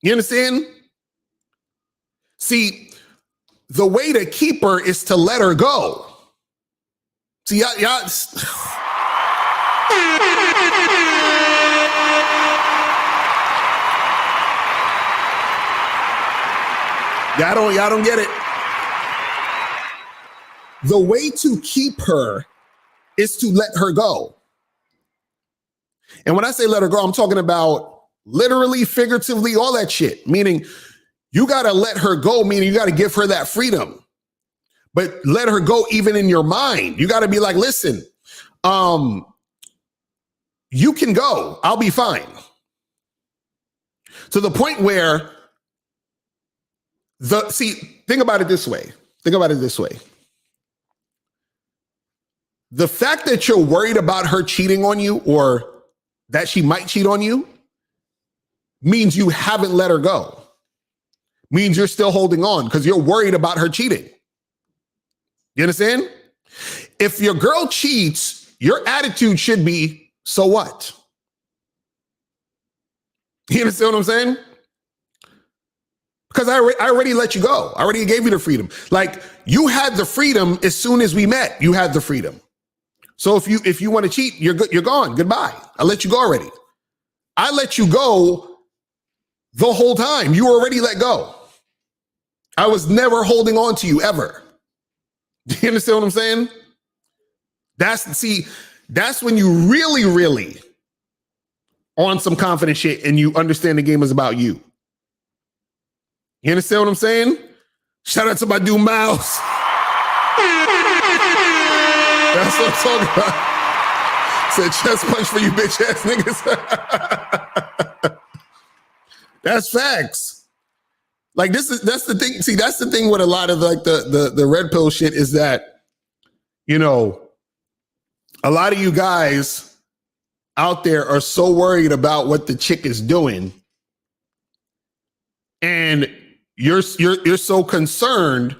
You understand? See, the way to keep her is to let her go. See, y'all don't get it. The way to keep her is to let her go. And when I say let her go, I'm talking about literally, figuratively, all that shit. Meaning you got to let her go, meaning you got to give her that freedom. But let her go even in your mind. You got to be like, listen, you can go. I'll be fine. To the point where think about it this way. The fact that you're worried about her cheating on you or that she might cheat on you means you haven't let her go. Means you're still holding on because you're worried about her cheating. You understand? If your girl cheats, your attitude should be, so what? You understand what I'm saying? Because I already let you go. I already gave you the freedom. Like, you had the freedom as soon as we met. You had the freedom. So if you want to cheat, you're gone. Goodbye. I let you go already. I let you go the whole time. You were already let go. I was never holding on to you ever. Do you understand what I'm saying? That's when you really, really on some confident shit and you understand the game is about you. You understand what I'm saying? Shout out to my dude Miles. That's what I'm talking about. Said chest punch for you bitch ass niggas. That's facts. Like that's the thing. See, that's the thing with a lot of like the red pill shit is that, a lot of you guys out there are so worried about what the chick is doing. And you're so concerned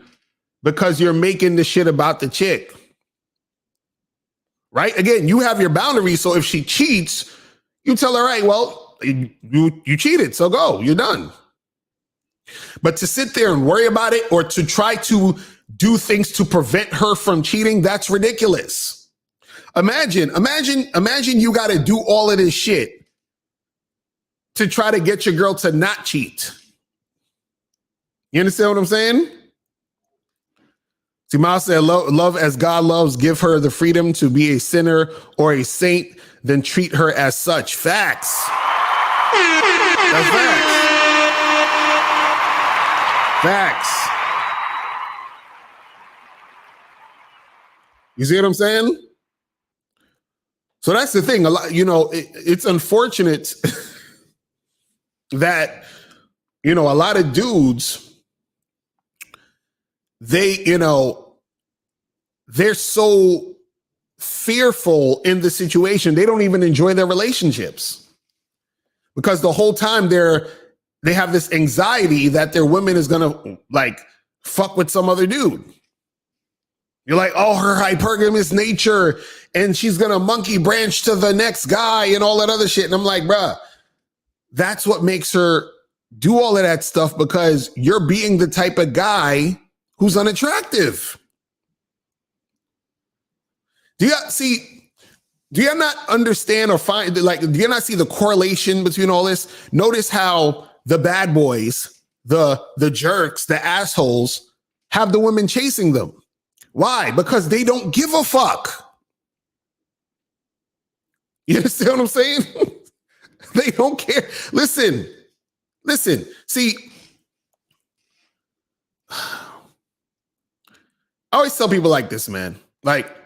because you're making the shit about the chick. Right? Again, you have your boundaries. So if she cheats, you tell her, right, well, you cheated, so go, you're done. But to sit there and worry about it or to try to do things to prevent her from cheating, that's ridiculous. Imagine you got to do all of this shit to try to get your girl to not cheat. You understand what I'm saying? See, Miles said, love as God loves, give her the freedom to be a sinner or a saint, then treat her as such. Facts. That's facts. Facts. You see what I'm saying? So that's the thing. A lot, it's unfortunate that, a lot of dudes, they're so fearful in the situation, they don't even enjoy their relationships because the whole time they have this anxiety that their woman is gonna like fuck with some other dude. You're like, oh, her hypergamous nature, and she's gonna monkey branch to the next guy and all that other shit. And I'm like, bruh, that's what makes her do all of that stuff, because you're being the type of guy who's unattractive. Do you not understand or find, like, do you not see the correlation between all this? Notice how the bad boys, the jerks, the assholes have the women chasing them. Why? Because they don't give a fuck. You understand what I'm saying? They don't care. Listen. See, I always tell people like this, man. Like,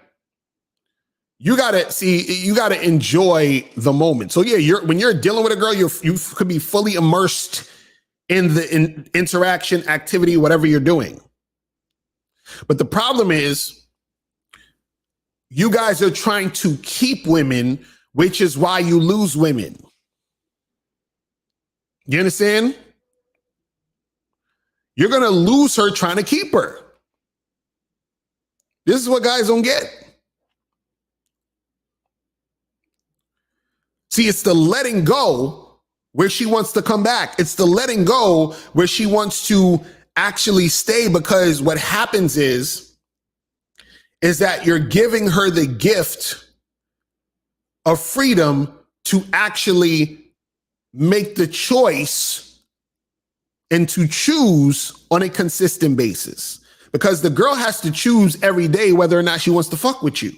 you gotta enjoy the moment. So yeah, when you're dealing with a girl, you could be fully immersed in the interaction, activity, whatever you're doing. But the problem is, you guys are trying to keep women, which is why you lose women. You understand? You're gonna lose her trying to keep her. This is what guys don't get. See, it's the letting go where she wants to come back. It's the letting go where she wants to actually stay, because what happens is that you're giving her the gift of freedom to actually make the choice and to choose on a consistent basis, because the girl has to choose every day whether or not she wants to fuck with you.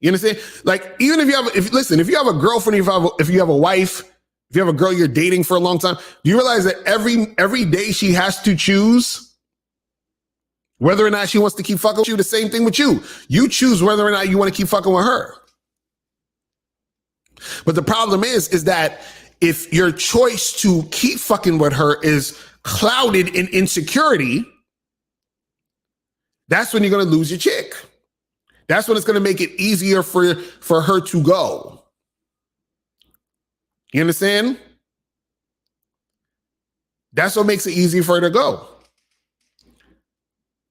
You understand? Like, even if you have a girlfriend, if you have a wife, if you have a girl you're dating for a long time, do you realize that every day she has to choose whether or not she wants to keep fucking with you? The same thing with you. You choose whether or not you want to keep fucking with her. But the problem is that if your choice to keep fucking with her is clouded in insecurity, that's when you're going to lose your chick. That's when it's going to make it easier for her to go. You understand? That's what makes it easy for her to go.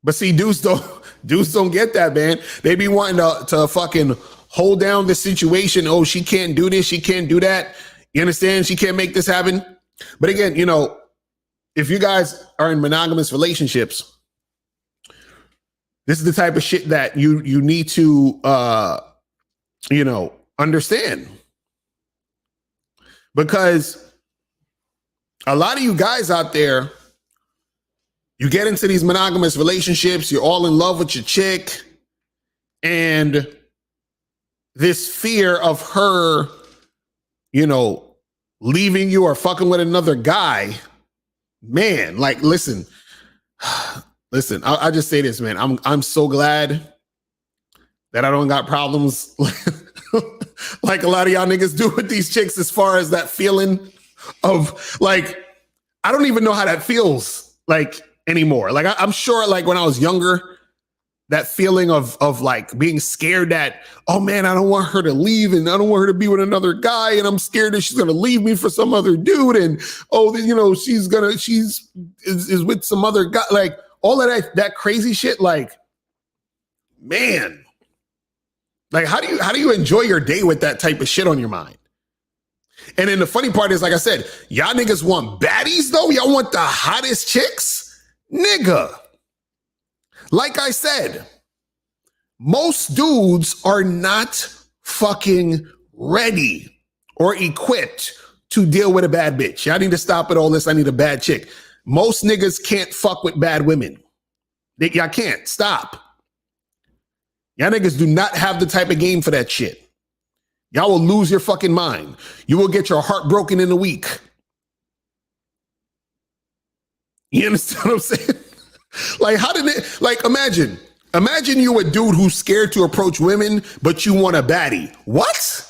But see, dudes don't get that, man. They be wanting to fucking hold down the situation. Oh, she can't do this, she can't do that. You understand? She can't make this happen. But again, if you guys are in monogamous relationships, this is the type of shit that you need to understand. Because a lot of you guys out there, you get into these monogamous relationships, you're all in love with your chick, and this fear of her, leaving you or fucking with another guy, man, like, listen, I'll just say this, man. I'm so glad that I don't got problems like a lot of y'all niggas do with these chicks, as far as that feeling of, like, I don't even know how that feels like anymore. Like, I'm sure, like, when I was younger, that feeling of like being scared that, oh man, I don't want her to leave and I don't want her to be with another guy and I'm scared that she's gonna leave me for some other dude and she's with some other guy, like all of that crazy shit. Like, man, like how do you enjoy your day with that type of shit on your mind? And then the funny part is, like I said, y'all niggas want baddies though? Y'all want the hottest chicks? Nigga. Like I said, most dudes are not fucking ready or equipped to deal with a bad bitch. Y'all need to stop at all this. I need a bad chick. Most niggas can't fuck with bad women. Y'all can't. Stop. Y'all niggas do not have the type of game for that shit. Y'all will lose your fucking mind. You will get your heart broken in a week. You understand what I'm saying? Like, how did it, like, imagine you a dude who's scared to approach women, but you want a baddie. What?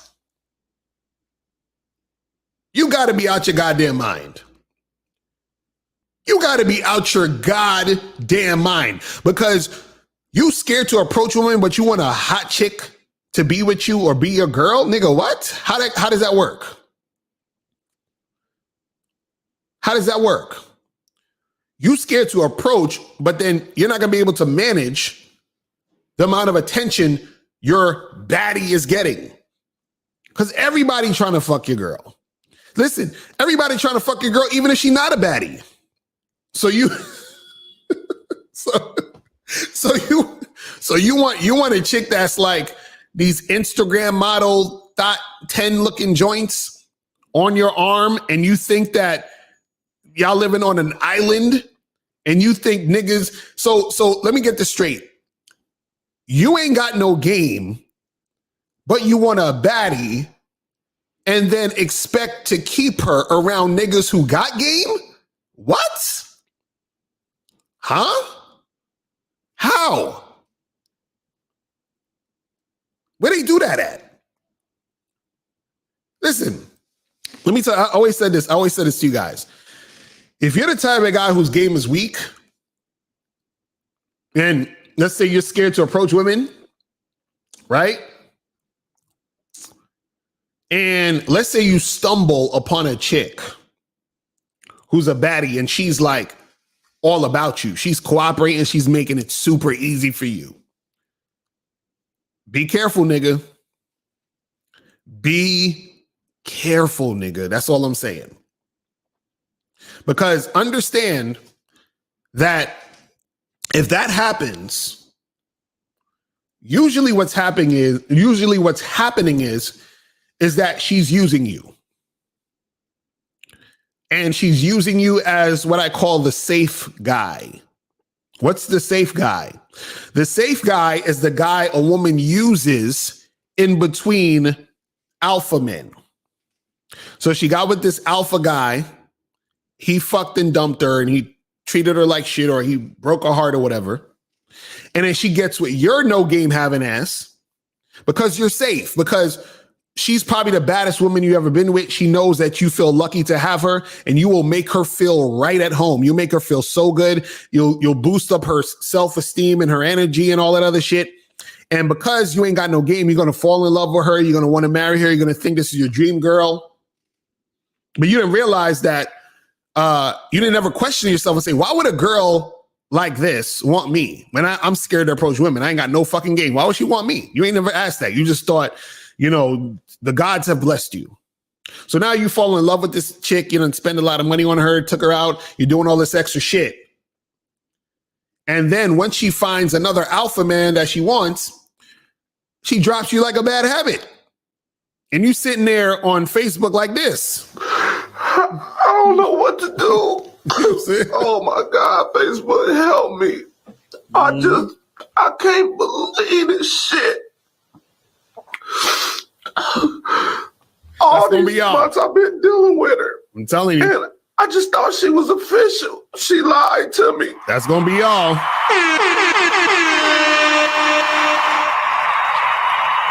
You gotta be out your goddamn mind. You gotta be out your goddamn mind because you scared to approach women, but you want a hot chick to be with you or be your girl? Nigga, what? How does that work? How does that work? You scared to approach, but then you're not gonna be able to manage the amount of attention your baddie is getting. Because everybody trying to fuck your girl. Listen, everybody trying to fuck your girl, even if she's not a baddie. So you, so you want a chick that's like these Instagram model thought 10 looking joints on your arm, and you think that y'all living on an island and you think niggas, so let me get this straight. You ain't got no game, but you want a baddie and then expect to keep her around niggas who got game? What? Huh? How? Where they do that at? Listen, let me tell you, I always said this to you guys. If you're the type of guy whose game is weak, and let's say you're scared to approach women, right? And let's say you stumble upon a chick who's a baddie and she's like all about you. She's cooperating. She's making it super easy for you. Be careful, nigga. Be careful, nigga. That's all I'm saying. Because understand that if that happens, usually what's happening is that she's using you. And she's using you as what I call the safe guy. What's the safe guy? The safe guy is the guy a woman uses in between alpha men. So she got with this alpha guy. He fucked and dumped her and he treated her like shit or he broke her heart or whatever. And then she gets with your no game having ass because you're safe, because she's probably the baddest woman you ever been with. She knows that you feel lucky to have her and you will make her feel right at home. You make her feel so good. You'll boost up her self-esteem and her energy and all that other shit. And because you ain't got no game, you're going to fall in love with her. You're going to want to marry her. You're going to think this is your dream girl. But you didn't realize that you didn't ever question yourself and say, why would a girl like this want me when I'm scared to approach women? I ain't got no fucking game. Why would she want me? You ain't never asked that. You just thought, the gods have blessed you. So now you fall in love with this chick. You didn't spend a lot of money on her, took her out. You're doing all this extra shit. And then once she finds another alpha man that she wants, she drops you like a bad habit. And you sitting there on Facebook like this. I don't know what to do. Oh my God, Facebook, help me. I can't believe this shit. All these months I've been dealing with her. I'm telling you. And I just thought she was official. She lied to me. That's gonna be y'all.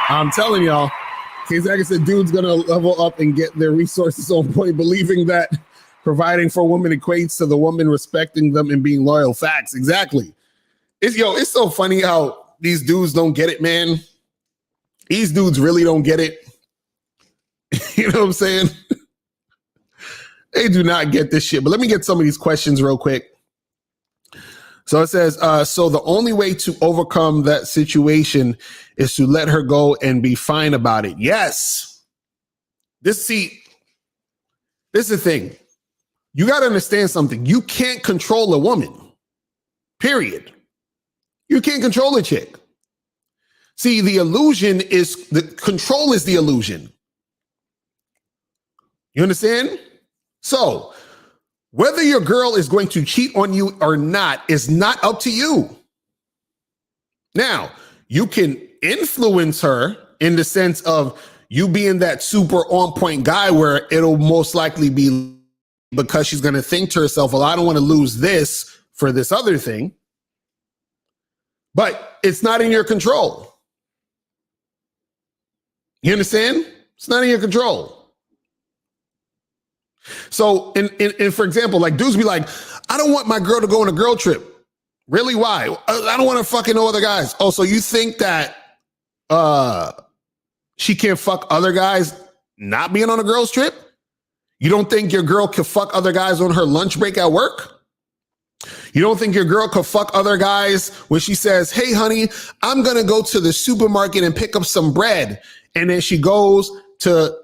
I'm telling y'all. Case like I said, dude's gonna level up and get their resources on point, believing that providing for a woman equates to the woman respecting them and being loyal. Facts, exactly. It's so funny how these dudes don't get it, man. These dudes really don't get it. You know what I'm saying? They do not get this shit. But let me get some of these questions real quick. So it says, so the only way to overcome that situation is to let her go and be fine about it. Yes. This is the thing. You got to understand something. You can't control a woman. Period. You can't control a chick. See, the illusion is the control is the illusion. You understand? So, whether your girl is going to cheat on you or not is not up to you. Now, you can influence her in the sense of you being that super on point guy where it'll most likely be because she's going to think to herself, well, I don't want to lose this for this other thing. But it's not in your control. You understand? It's not in your control. So, in for example, like dudes be like, I don't want my girl to go on a girl trip. Really? Why? I don't want to fucking know other guys. Oh, so you think that she can't fuck other guys not being on a girl's trip? You don't think your girl can fuck other guys on her lunch break at work? You don't think your girl could fuck other guys when she says, hey, honey, I'm going to go to the supermarket and pick up some bread. And then she goes to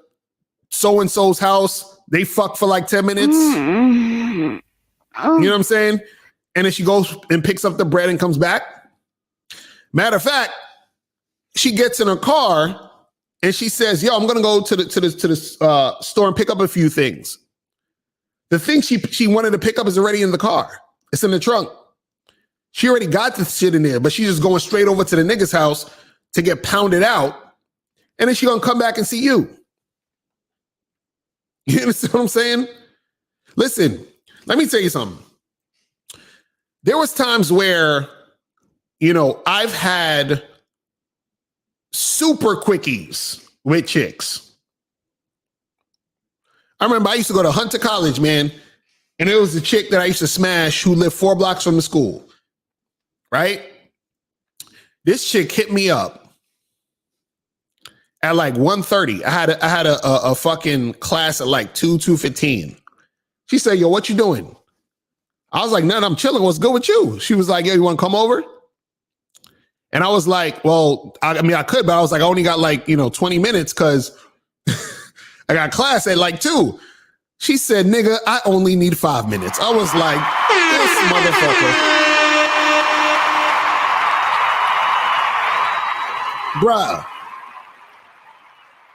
so-and-so's house. They fuck for like 10 minutes. You know what I'm saying? And then she goes and picks up the bread and comes back. Matter of fact, she gets in her car and she says, yo, I'm going to go to the store and pick up a few things. The thing she wanted to pick up is already in the car. It's in the trunk. She already got the shit in there, but she's just going straight over to the nigga's house to get pounded out. And then she going to come back and see you. You understand what I'm saying? Listen, let me tell you something. There was times where, you know, I've had super quickies with chicks. I remember I used to go to Hunter College, man, and there was a chick that I used to smash who lived 4 blocks from the school, right? This chick hit me up at like 1:30. I had a fucking class at like 2:15. She said, yo, what you doing? I was like, none, I'm chilling. What's good with you? She was like, yo, you want to come over? And I was like, well, I mean, I could, but I was like, I only got like, 20 minutes because I got class at like 2. She said, nigga, I only need 5 minutes. I was like, this motherfucker. Bruh.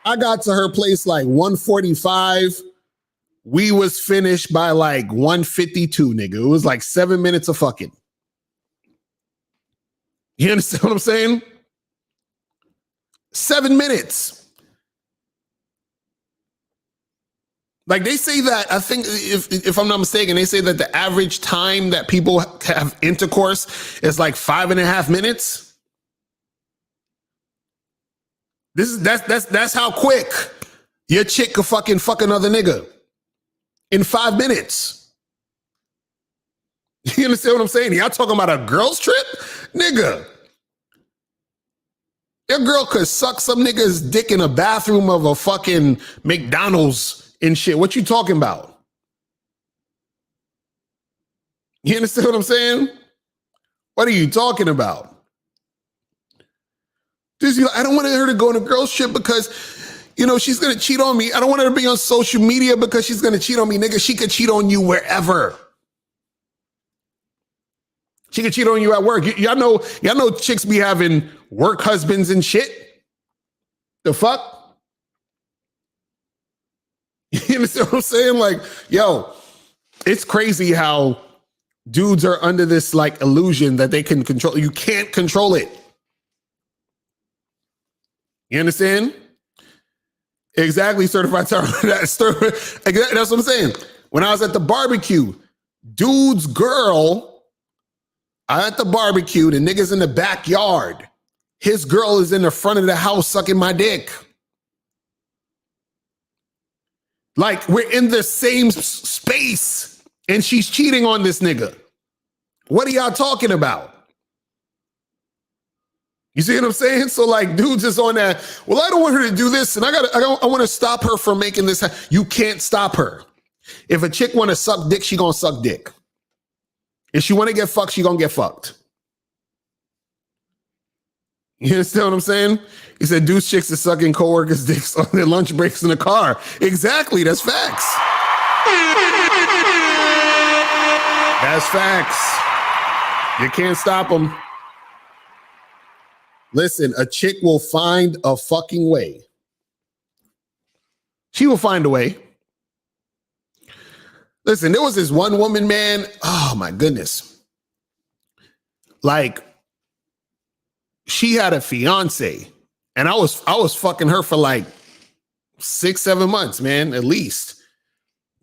I got to her place like 1:45. We was finished by like 1:52, nigga. It was like 7 minutes of fucking. You understand what I'm saying? 7 minutes. Like they say that, I think if I'm not mistaken, they say that the average time that people have intercourse is like 5.5 minutes. That's how quick your chick could fucking fuck another nigga in 5 minutes. You understand what I'm saying? Y'all talking about a girl's trip? Nigga. Your girl could suck some nigga's dick in a bathroom of a fucking McDonald's and shit. What you talking about? You understand what I'm saying? What are you talking about? I don't want her to go on a girl's trip because, she's going to cheat on me. I don't want her to be on social media because she's going to cheat on me. Nigga, she could cheat on you wherever. She could cheat on you at work. Y'all know chicks be having work husbands and shit. The fuck? You understand what I'm saying? Like, yo, it's crazy how dudes are under this like illusion that they can control. You can't control it. You understand? Exactly, certified terror. That's what I'm saying. When I was at the barbecue, dude's girl, I at the barbecue, the nigga's in the backyard. His girl is in the front of the house sucking my dick. Like, we're in the same space, and she's cheating on this nigga. What are y'all talking about? You see what I'm saying? So like dudes is on that, well, I don't want her to do this and I want to stop her from making this. You can't stop her. If a chick want to suck dick, she gonna suck dick. If she want to get fucked, she gonna get fucked. You understand what I'm saying? He said, deuce chicks are sucking coworkers' dicks on their lunch breaks in the car. Exactly, that's facts. That's facts. You can't stop them. Listen, a chick will find a fucking way. She will find a way. Listen, there was this one woman, man. Oh my goodness. Like, she had a fiance, and I was fucking her for like 6-7 months, man, at least.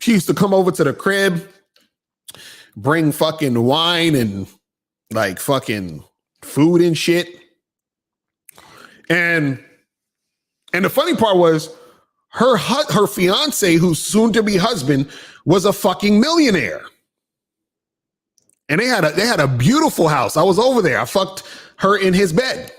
She used to come over to the crib, bring fucking wine and like fucking food and shit. And the funny part was her fiance, who's soon to be husband, was a fucking millionaire. And they had a beautiful house. I was over there. I fucked her in his bed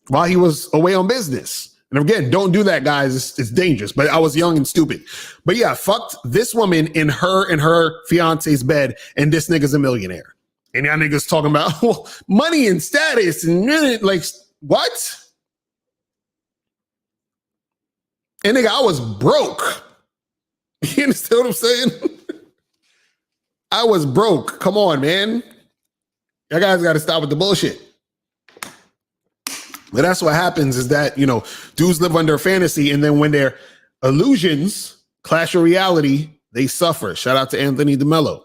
while he was away on business. And again, don't do that, guys. It's dangerous. But I was young and stupid. But yeah, I fucked this woman in her fiance's bed, and this nigga's a millionaire. And y'all niggas talking about well, money and status and like what? And nigga, I was broke. You understand what I'm saying? I was broke. Come on, man. Y'all guys got to stop with the bullshit. But that's what happens is that, you know, dudes live under a fantasy, and then when their illusions clash with reality, they suffer. Shout out to Anthony DeMello.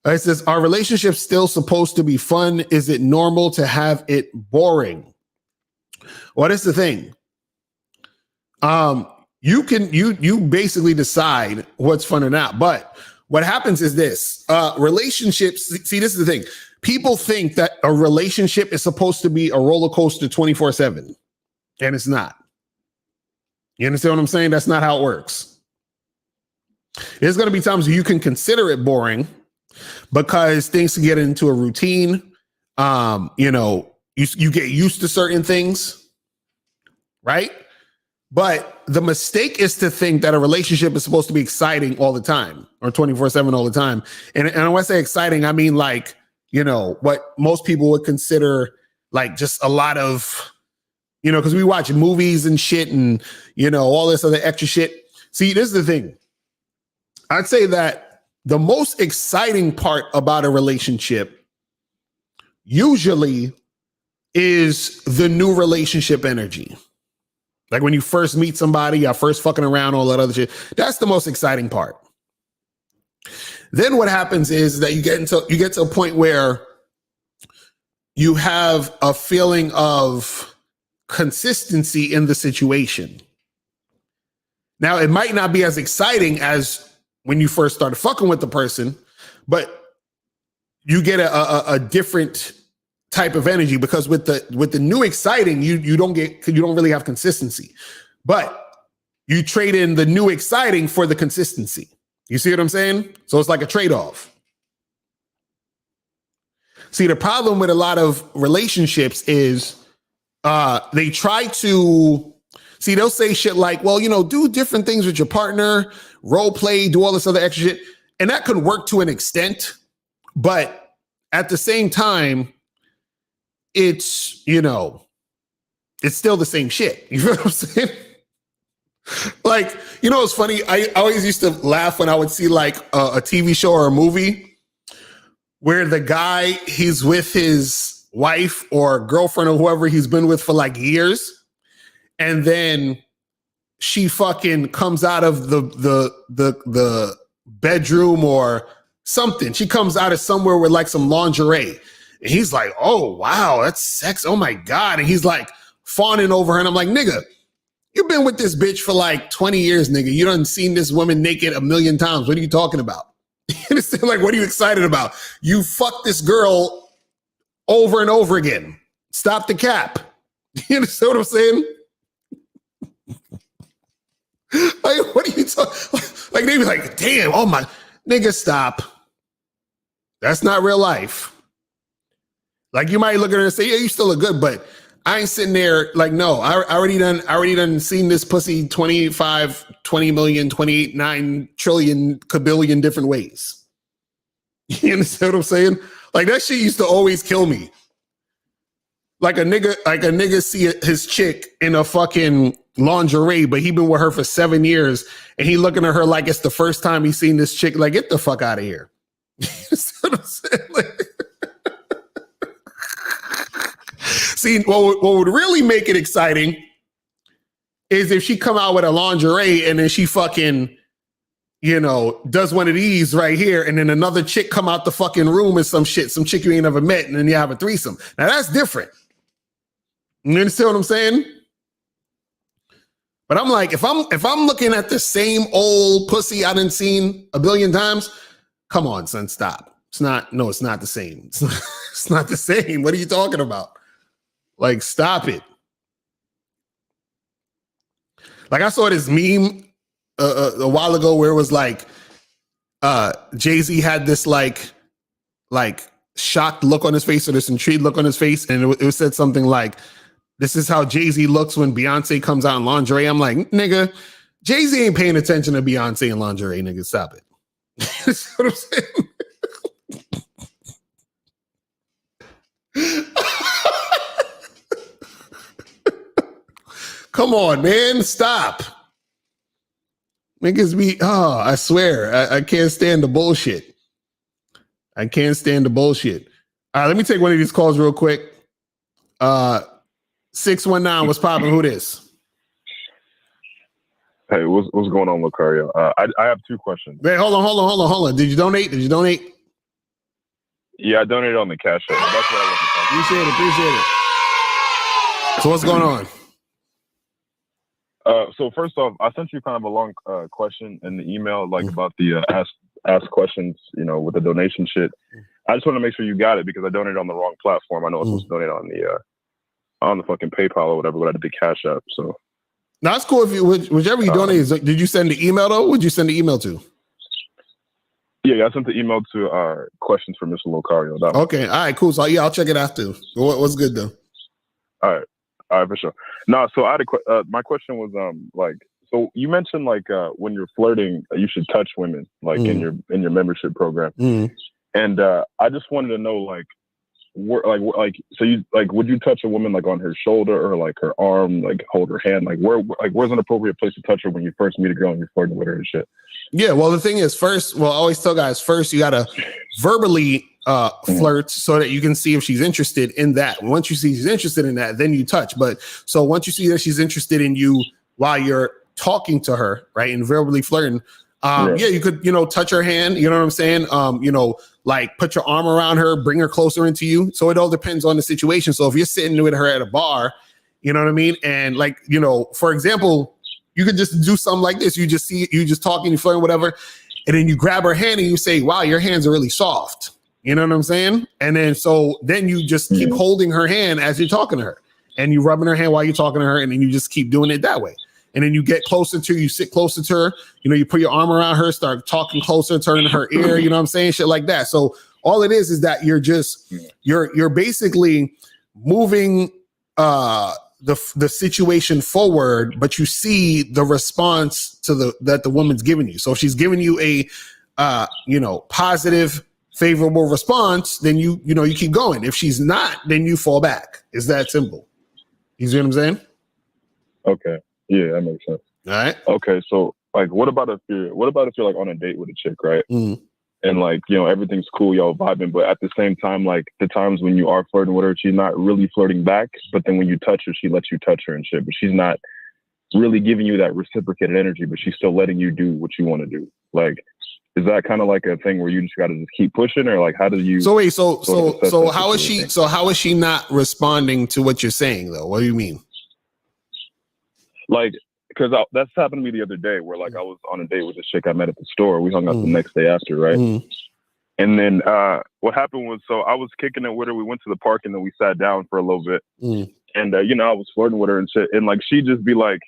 It says, are relationships still supposed to be fun? Is it normal to have it boring? Well, that's the thing. You basically decide what's fun or not. But what happens is this, relationships. See, this is the thing. People think that a relationship is supposed to be a roller coaster 24/7, and it's not. You understand what I'm saying? That's not how it works. There's going to be times where you can consider it boring because things can get into a routine. You know, you get used to certain things, right? But the mistake is to think that a relationship is supposed to be exciting all the time or 24/7 all the time. And when I say exciting, I mean like, you know, what most people would consider like just a lot of, you know, because we watch movies and shit and, you know, all this other extra shit. See, this is the thing. I'd say that the most exciting part about a relationship usually is the new relationship energy. Like when you first meet somebody, you're first fucking around, all that other shit. That's the most exciting part. Then what happens is that you get to a point where you have a feeling of consistency in the situation. Now, it might not be as exciting as when you first started fucking with the person, but you get a different type of energy because with the new exciting, you don't really have consistency, but you trade in the new exciting for the consistency. You see what I'm saying? So it's like a trade-off. See, the problem with a lot of relationships is they try to see, they'll say shit like, well, you know, do different things with your partner, role play, do all this other extra shit. And that could work to an extent, but at the same time, it's, you know, it's still the same shit. You know what I'm saying? Like, you know, it's funny. I always used to laugh when I would see like a TV show or a movie where the guy, he's with his wife or girlfriend or whoever he's been with for like years. And then she fucking comes out of the bedroom or something. She comes out of somewhere with like some lingerie. And he's like, oh, wow, that's sex. Oh, my God. And he's like fawning over her. And I'm like, nigga, you've been with this bitch for like 20 years, nigga. You done seen this woman naked 1,000,000 times. What are you talking about? You understand? Like, what are you excited about? You fucked this girl over and over again. Stop the cap. You understand what I'm saying? Like, what are you talking? Like, they be like, damn, oh my, nigga, stop. That's not real life. Like, you might look at her and say, yeah, you still look good, but I ain't sitting there like, no, I already done seen this pussy 25, 20 million, 28, 9 trillion, kabillion different ways. You understand what I'm saying? Like that shit used to always kill me. Like a nigga see his chick in a fucking lingerie, but he been with her for 7 years and he looking at her like it's the first time he seen this chick. Like, get the fuck out of here. You see what I'm saying? Like, see, what would really make it exciting is if she come out with a lingerie and then she fucking, you know, does one of these right here, and then another chick come out the fucking room and some chick you ain't never met, and then you have a threesome. Now that's different. You understand what I'm saying? But I'm like, if I'm looking at the same old pussy I done seen a billion times, come on, son, stop. It's not the same. It's not the same. What are you talking about? Like, stop it. Like, I saw this meme a while ago where it was like, Jay-Z had this like shocked look on his face or this intrigued look on his face, and it said something like, this is how Jay-Z looks when Beyonce comes out in lingerie. I'm like, nigga, Jay-Z ain't paying attention to Beyonce in lingerie, nigga. Stop it. That's what I'm saying. Come on, man. Stop. Niggas be, I swear, I can't stand the bullshit. I can't stand the bullshit. All right, let me take one of these calls real quick. 619, what's popping? Who this? Hey, what's going on, Locario? I have two questions. Wait, hold on. Did you donate? Yeah, I donated on the Cash App. That's what I want to talk about. Appreciate it. So what's going on? So first off, I sent you kind of a long question in the email, like about the ask questions, you know, with the donation shit. I just want to make sure you got it because I donated on the wrong platform. I know I was supposed to donate on the fucking PayPal or whatever, but I did the Cash App. So now it's cool if you whichever you donate. Did you send the email though? Would you send the email to? Yeah, I sent the email to questions for Mr. Locario. Okay, all right, cool. So yeah, I'll check it out too. What's good though? All right, for sure. No, so I had my question was like, so you mentioned like when you're flirting, you should touch women like in your membership program, and I just wanted to know like, so you like, would you touch a woman like on her shoulder or like her arm, like hold her hand, like where's an appropriate place to touch her when you first meet a girl and you're flirting with her and shit? Yeah, well the thing is, first, I always tell guys first you gotta verbally flirt so that you can see if she's interested in that. Once you see she's interested in that, then you touch. But so once you see that she's interested in you while you're talking to her, right, and verbally flirting, yeah, you could, touch her hand, you know what I'm saying? Like put your arm around her, bring her closer into you. So it all depends on the situation. So if you're sitting with her at a bar, you know what I mean? And like, for example, you could just do something like this. You just talking, you flirting, whatever. And then you grab her hand and you say, wow, your hands are really soft. You know what I'm saying? And then you just keep holding her hand as you're talking to her and you rubbing her hand while you're talking to her. And then you just keep doing it that way. And then you get closer to, you sit closer to her, you put your arm around her, start talking closer, turning her ear, you know what I'm saying? Shit like that. So all it is that you're basically moving the situation forward, but you see the response to that the woman's giving you. So if she's giving you a positive, favorable response, then you keep going. If she's not, then you fall back. It's that simple. You see what I'm saying? Okay. Yeah, that makes sense. All right. Okay, so like, what about if you're like on a date with a chick, right? And like, everything's cool, y'all vibing, but at the same time, like the times when you are flirting with her, she's not really flirting back. But then when you touch her, she lets you touch her and shit. But she's not really giving you that reciprocated energy, but she's still letting you do what you want to do. Like, is that kind of like a thing where you just got to just keep pushing, or like how do you? So wait, so how is she? So how is she not responding to what you're saying though? What do you mean? Like, because that's happened to me the other day where like I was on a date with a chick I met at the store. We hung out the next day after, right? And then what happened was, so I was kicking it with her. We went to the park and then we sat down for a little bit. And, I was flirting with her and shit. And like, she'd be like,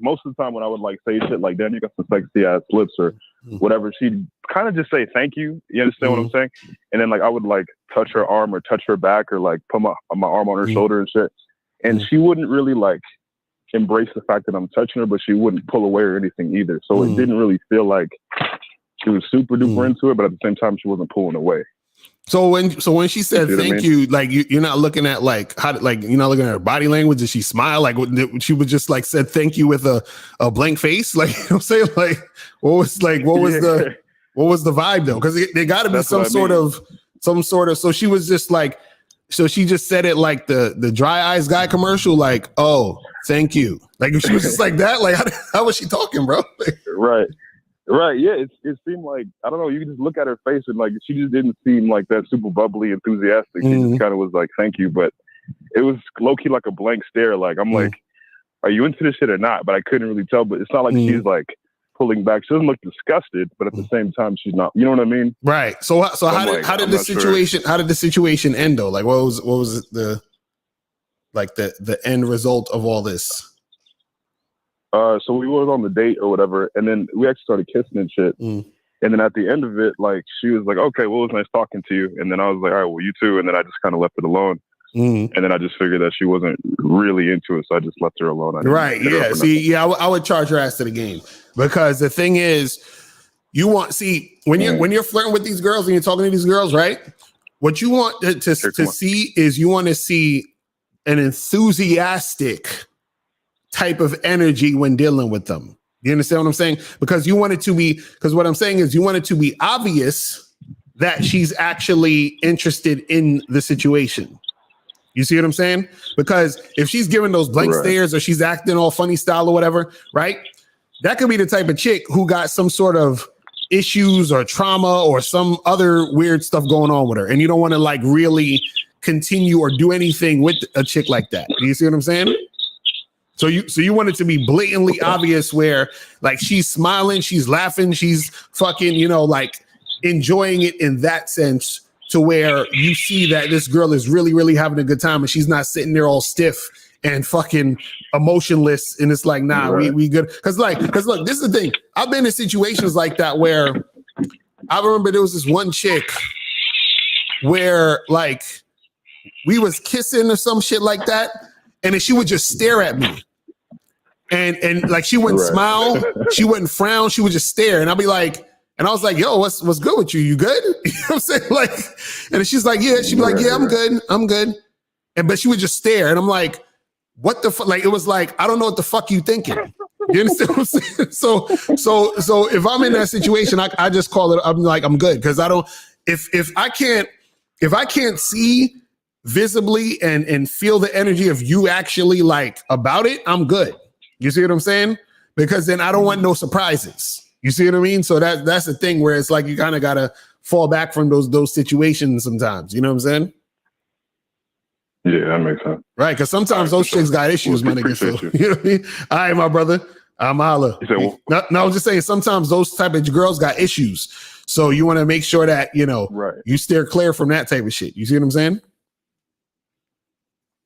most of the time when I would like say shit like, damn, you got some sexy ass lips, or whatever, she'd kind of just say thank you. You understand what I'm saying? And then like I would like touch her arm or touch her back or like put my arm on her shoulder and shit. And she wouldn't really like embrace the fact that I'm touching her, but she wouldn't pull away or anything either. So it didn't really feel like she was super duper into it, but at the same time she wasn't pulling away. So when she said thank you, like you're not looking at like how, like you're not looking at her body language. Did she smile? Like she would just like said thank you with a blank face? Like, you know what I'm saying? Like what was the vibe though? Because there got to be some sort of. So she was just like, so she just said it like the dry eyes guy commercial, like, oh, thank you. Like she was just like that. Like how was she talking, bro? Right. Yeah. It seemed like, I don't know, you could just look at her face and like, she just didn't seem like that super bubbly, enthusiastic. She just kind of was like, thank you. But it was low key like a blank stare. Like, I'm like, are you into this shit or not? But I couldn't really tell, but it's not like she's like pulling back. She doesn't look disgusted, but at the same time, she's not, you know what I mean? Right. So how did the situation end though? Like what was the end result of all this? So we were on the date or whatever, and then we actually started kissing and shit. And then at the end of it, like she was like, "Okay, well, it was nice talking to you." And then I was like, "All right, well, you too." And then I just kind of left it alone. And then I just figured that she wasn't really into it, so I just left her alone. Right? Yeah. See, I would charge her ass to the game because the thing is, when you're flirting with these girls and you're talking to these girls, right? What you want to see is you want to see an enthusiastic type of energy when dealing with them. You understand what I'm saying? Because you want it to be, because what I'm saying is you want it to be obvious that she's actually interested in the situation. You see what I'm saying? Because if she's giving those blank stares or she's acting all funny style or whatever, right? That could be the type of chick who got some sort of issues or trauma or some other weird stuff going on with her. And you don't want to like really continue or do anything with a chick like that. Do you see what I'm saying? So you want it to be blatantly obvious where like she's smiling, she's laughing, she's fucking, like enjoying it in that sense to where you see that this girl is really, really having a good time and she's not sitting there all stiff and fucking emotionless. And it's like, nah, we good. Cause look, this is the thing. I've been in situations like that where I remember there was this one chick where like we was kissing or some shit like that. And then she would just stare at me. And like she wouldn't smile, she wouldn't frown, she would just stare. And I'd be like, and I was like, yo, what's good with you? You good? You know what I'm saying? Like, and she's like, yeah, she'd be like, yeah, I'm good. But she would just stare. And I'm like, what the fuck? Like, it was like, I don't know what the fuck you thinking. You understand what I'm saying? So if I'm in that situation, I just call it, I'm like, I'm good. Cause I don't, if I can't see visibly and feel the energy of you actually like about it, I'm good. You see what I'm saying? Because then I don't want no surprises. You see what I mean? So that's the thing where it's like you kind of gotta fall back from those situations sometimes. You know what I'm saying? Yeah, that makes sense. Right, because sometimes those chicks got issues, my nigga. So, you know what I mean? All right, my brother. I'm holla. No, I was just saying sometimes those type of girls got issues. So you want to make sure that, you steer clear from that type of shit. You see what I'm saying?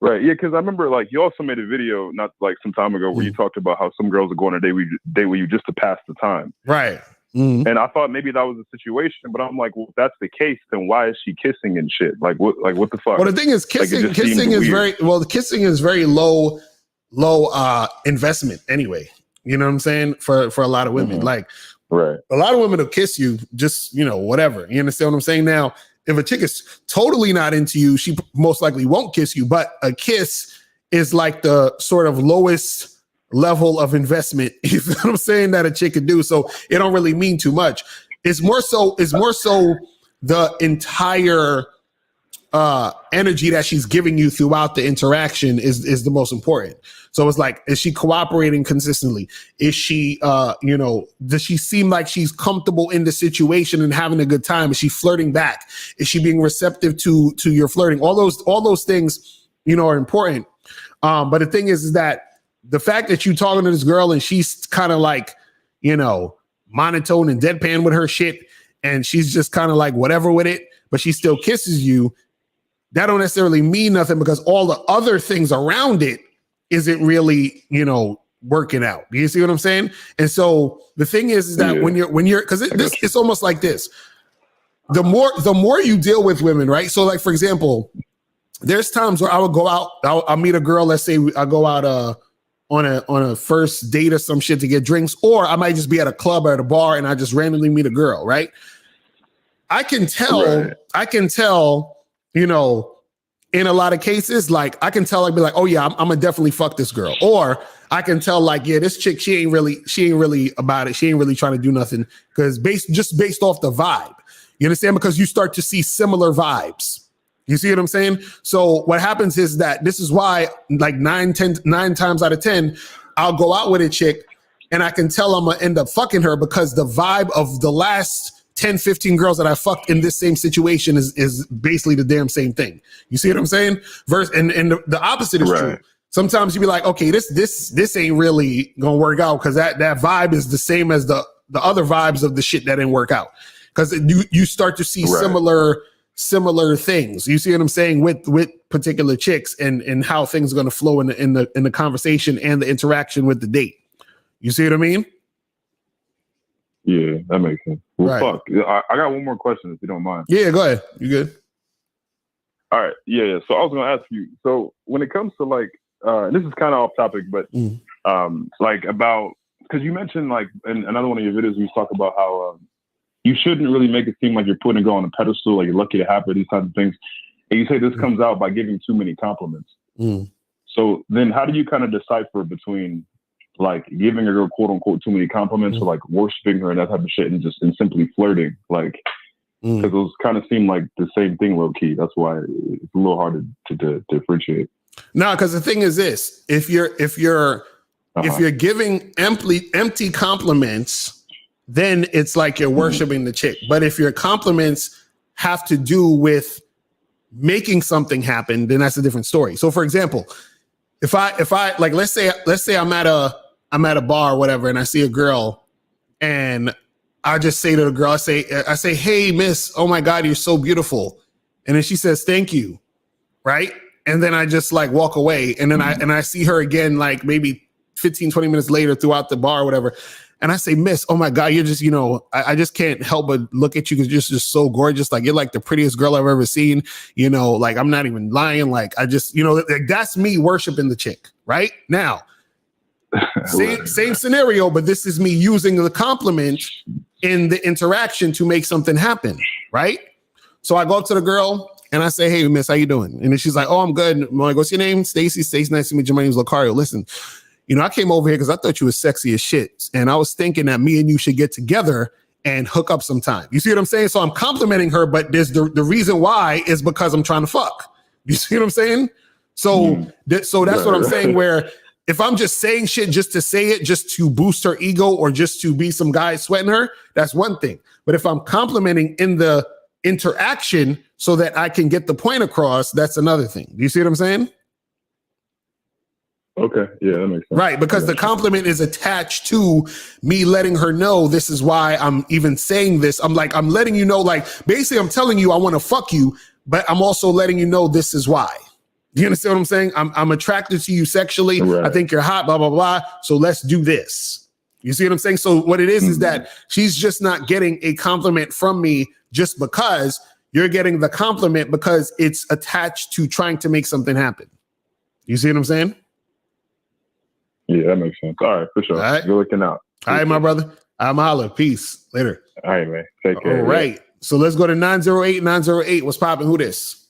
Right, yeah, because I remember like you also made a video not like some time ago where you talked about how some girls are going on a date with you just to pass the time. Right. And I thought maybe that was a situation, but I'm like, well, if that's the case, then why is she kissing and shit? Like what the fuck? Well, the thing is, kissing is very low investment anyway. You know what I'm saying? For a lot of women, like a lot of women will kiss you just whatever. You understand what I'm saying? Now, if a chick is totally not into you, she most likely won't kiss you. But a kiss is like the sort of lowest level of investment, you know what I'm saying, that a chick could do. So it don't really mean too much. It's more so the entire energy that she's giving you throughout the interaction is the most important. So it's like, is she cooperating consistently? Is she, does she seem like she's comfortable in the situation and having a good time? Is she flirting back? Is she being receptive to your flirting? All those things, are important. But the thing is that the fact that you talking to this girl and she's kind of like, monotone and deadpan with her shit, and she's just kind of like whatever with it, but she still kisses you, that don't necessarily mean nothing because all the other things around it isn't really, working out. Do you see what I'm saying? And so the thing is that when you're because it's almost like this. The more you deal with women, right? So like for example, there's times where I would go out, I'll meet a girl. Let's say I go out on a first date or some shit to get drinks, or I might just be at a club or at a bar and I just randomly meet a girl, right? I can tell, you know, in a lot of cases, like I can tell, I'd be like, oh yeah, I'm gonna definitely fuck this girl. Or I can tell like, yeah, this chick, she ain't really about it. She ain't really trying to do nothing because based off the vibe. You understand? Because you start to see similar vibes. You see what I'm saying? So what happens is that this is why like 9 times out of 10, I'll go out with a chick and I can tell I'm gonna end up fucking her because the vibe of the last 10, 15 girls that I fucked in this same situation is basically the damn same thing. You see what I'm saying? And the opposite is true. Sometimes you be like, okay, this ain't really gonna work out because that vibe is the same as the other vibes of the shit that didn't work out. Because you start to see similar things. You see what I'm saying with particular chicks and how things are gonna flow in the conversation and the interaction with the date. You see what I mean? Yeah, that makes sense. Well, fuck. I got one more question, if you don't mind. Yeah, go ahead. You good? All right. Yeah. So I was going to ask you. So when it comes to like, this is kind of off topic, but like about because you mentioned like in another one of your videos, you talk about how you shouldn't really make it seem like you're putting a girl on a pedestal, like you're lucky to have her, these kinds of things. And you say this comes out by giving too many compliments. So then, how do you kind of decipher between like giving a girl quote unquote too many compliments or like worshiping her and that type of shit and simply flirting, like because those kind of seem like the same thing low key. That's why it's a little hard to differentiate. No, because the thing is this: if you're giving empty compliments, then it's like you're worshiping the chick. But if your compliments have to do with making something happen, then that's a different story. So, for example, if I like, let's say I'm at a bar or whatever, and I see a girl, and I just say to the girl, I say, hey, miss, oh my God, you're so beautiful. And then she says, thank you. Right. And then I just like walk away. And then I see her again, like maybe 15, 20 minutes later throughout the bar or whatever. And I say, miss, oh my God, you're just, you know, I just can't help but look at you because you're just so gorgeous. Like, you're like the prettiest girl I've ever seen. You know, like, I'm not even lying. Like, I just, you know, like, that's me worshiping the chick. Right now, same scenario, but this is me using the compliment in the interaction to make something happen. Right. So I go up to the girl and I say, hey, miss, how you doing? And then she's like, oh, I'm good. I'm like, what's your name? Stacy. Stacy, nice to meet you. My name's Locario. Listen, you know, I came over here because I thought you was sexy as shit. And I was thinking that me and you should get together and hook up sometime. You see what I'm saying? So I'm complimenting her, but there's the reason why is because I'm trying to fuck. You see what I'm saying? So, that's what I'm saying, where if I'm just saying shit just to say it, just to boost her ego or just to be some guy sweating her, that's one thing. But if I'm complimenting in the interaction so that I can get the point across, that's another thing. Do you see what I'm saying? Okay. Yeah, that makes sense. Right, because the compliment is attached to me letting her know this is why I'm even saying this. I'm letting you know, like, basically I'm telling you I want to fuck you, but I'm also letting you know this is why. Do you understand what I'm saying? I'm attracted to you sexually. Right. I think you're hot, blah, blah, blah. So let's do this. You see what I'm saying? So what it is that she's just not getting a compliment from me just because. You're getting the compliment because it's attached to trying to make something happen. You see what I'm saying? Yeah, that makes sense. All right, for sure. All right. You're looking out. All right, my brother. I'm holla. Peace. Later. All right, man. Take care. All right. Yeah. So let's go to 908. What's popping? Who this?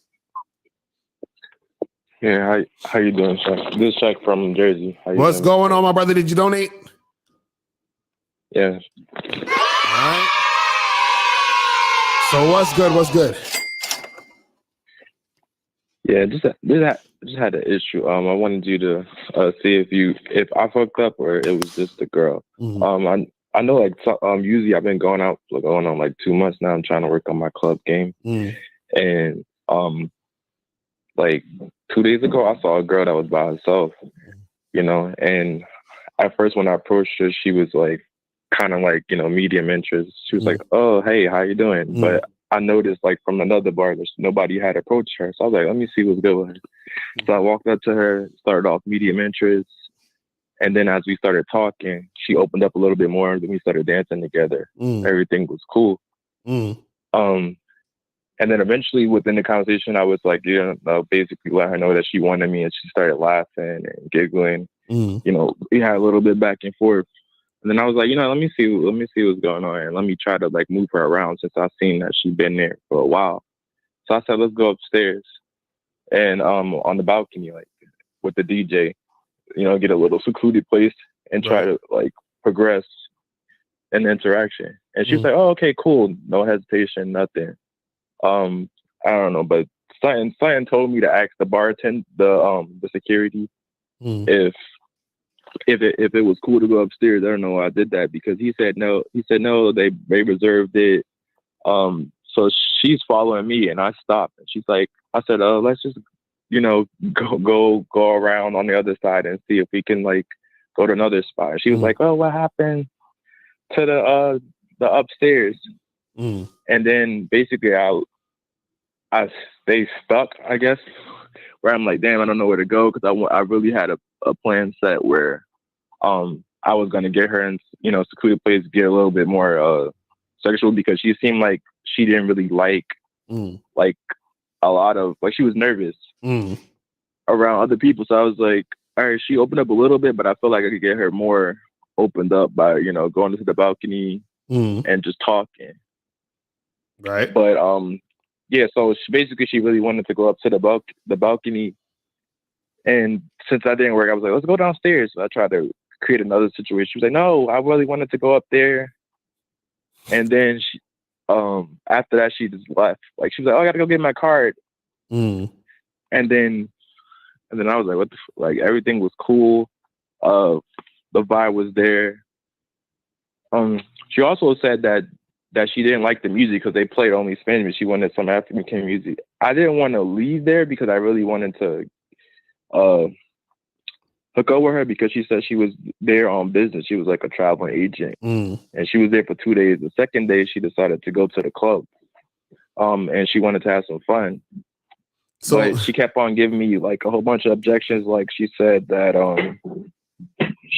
Yeah, how you doing, Shaq? This is Shaq from Jersey. What's going on, my brother? Did you donate? Yeah. All right. So what's good? What's good? Yeah, just had an issue. I wanted you to see if I fucked up or it was just a girl. I know like usually I've been going out for going on like 2 months now. I'm trying to work on my club game, and like 2 days ago I saw a girl that was by herself, you know. And at first when I approached her, she was like kind of like, you know, medium interest. She was like, oh, hey, how you doing? But I noticed like from another bar that nobody had approached her. So I was like, let me see what's good with her. So I walked up to her, started off medium interest. And then as we started talking, she opened up a little bit more. Then we started dancing together. Everything was cool. And then eventually within the conversation, I was like, basically let her know that she wanted me, and she started laughing and giggling. You know, we had a little bit back and forth. And then I was like, let me see what's going on, and let me try to like move her around since I've seen that she's been there for a while. So I said, let's go upstairs and on the balcony, like with the DJ, get a little secluded place and try to like progress in the interaction. And she was like, oh, okay, cool. No hesitation, nothing. I don't know, but Science told me to ask the bartender, the security, if it was cool to go upstairs. I don't know why I did that, because he said no. He said no, they reserved it. So she's following me, and I stopped. And she's like, I said, let's just go around on the other side and see if we can like go to another spot. She was like, oh, what happened to the upstairs? And then basically I stay stuck, I guess, where I'm like, damn, I don't know where to go, because I really had a plan set where I was gonna get her in secluded place, get a little bit more sexual, because she seemed like she didn't really like a lot of, like, she was nervous around other people. So I was like, all right, she opened up a little bit, but I feel like I could get her more opened up by going to the balcony and just talking. Right. But yeah, so she really wanted to go up to the balcony, and since that didn't work, I was like, let's go downstairs. So I tried to create another situation. She was like, no, I really wanted to go up there. And then she, after that, she just left. Like, she was like, oh, I gotta go get my card. And then I was like, what the like, everything was cool. The vibe was there. She also said that she didn't like the music because they played only Spanish. She wanted some African music. I didn't want to leave there because I really wanted to hook up with her, because she said she was there on business. She was like a traveling agent, and she was there for 2 days. The second day, she decided to go to the club, and she wanted to have some fun. But she kept on giving me like a whole bunch of objections. Like, she said that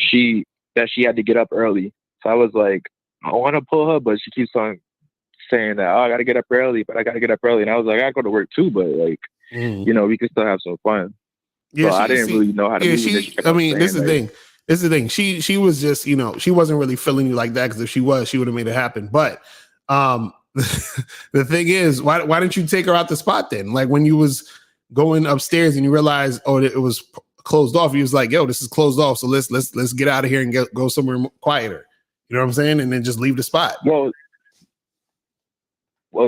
she had to get up early. So I was like, I want to pull her, but she keeps on saying that, oh, I got to get up early, but I got to get up early. And I was like, I go to work too, but like, we can still have some fun. Yeah, so I didn't really know how to move. This is the thing. This is the thing. She was just, she wasn't really feeling you like that, because if she was, she would have made it happen. But the thing is, why didn't you take her out the spot then? Like, when you was going upstairs and you realized, oh, it was closed off, you was like, yo, this is closed off, so let's get out of here and go somewhere quieter. You know what I'm saying? And then just leave the spot. Well,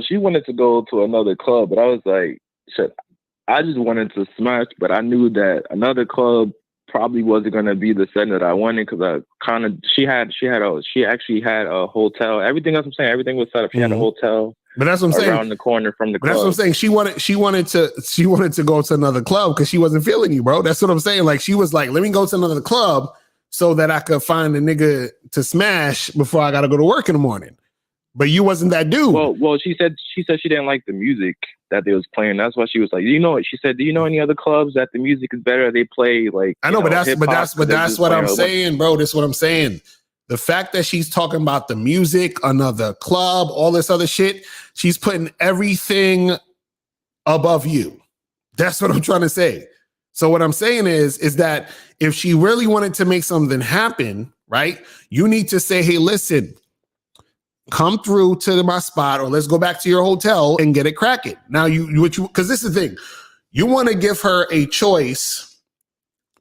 she wanted to go to another club, but I was like, shit, I just wanted to smash, but I knew that another club probably wasn't going to be the setting that I wanted, because she actually had a hotel. Everything else I'm saying, everything was set up. She had a hotel. But that's what I'm saying. Around the corner from the club. That's what I'm saying. She wanted to go to another club because she wasn't feeling you, bro. That's what I'm saying. Like, she was like, let me go to another club so that I could find a nigga to smash before I got to go to work in the morning. But you wasn't that dude. Well, she said she didn't like the music that they was playing. That's why she was like, she said, do you know any other clubs that the music is better? They play like, I know, but that's what I'm saying, bro. This is what I'm saying. The fact that she's talking about the music, another club, all this other shit, she's putting everything above you. That's what I'm trying to say. So what I'm saying is that if she really wanted to make something happen, right, you need to say, hey, listen, come through to my spot, or let's go back to your hotel and get it cracking. Now, because this is the thing, you want to give her a choice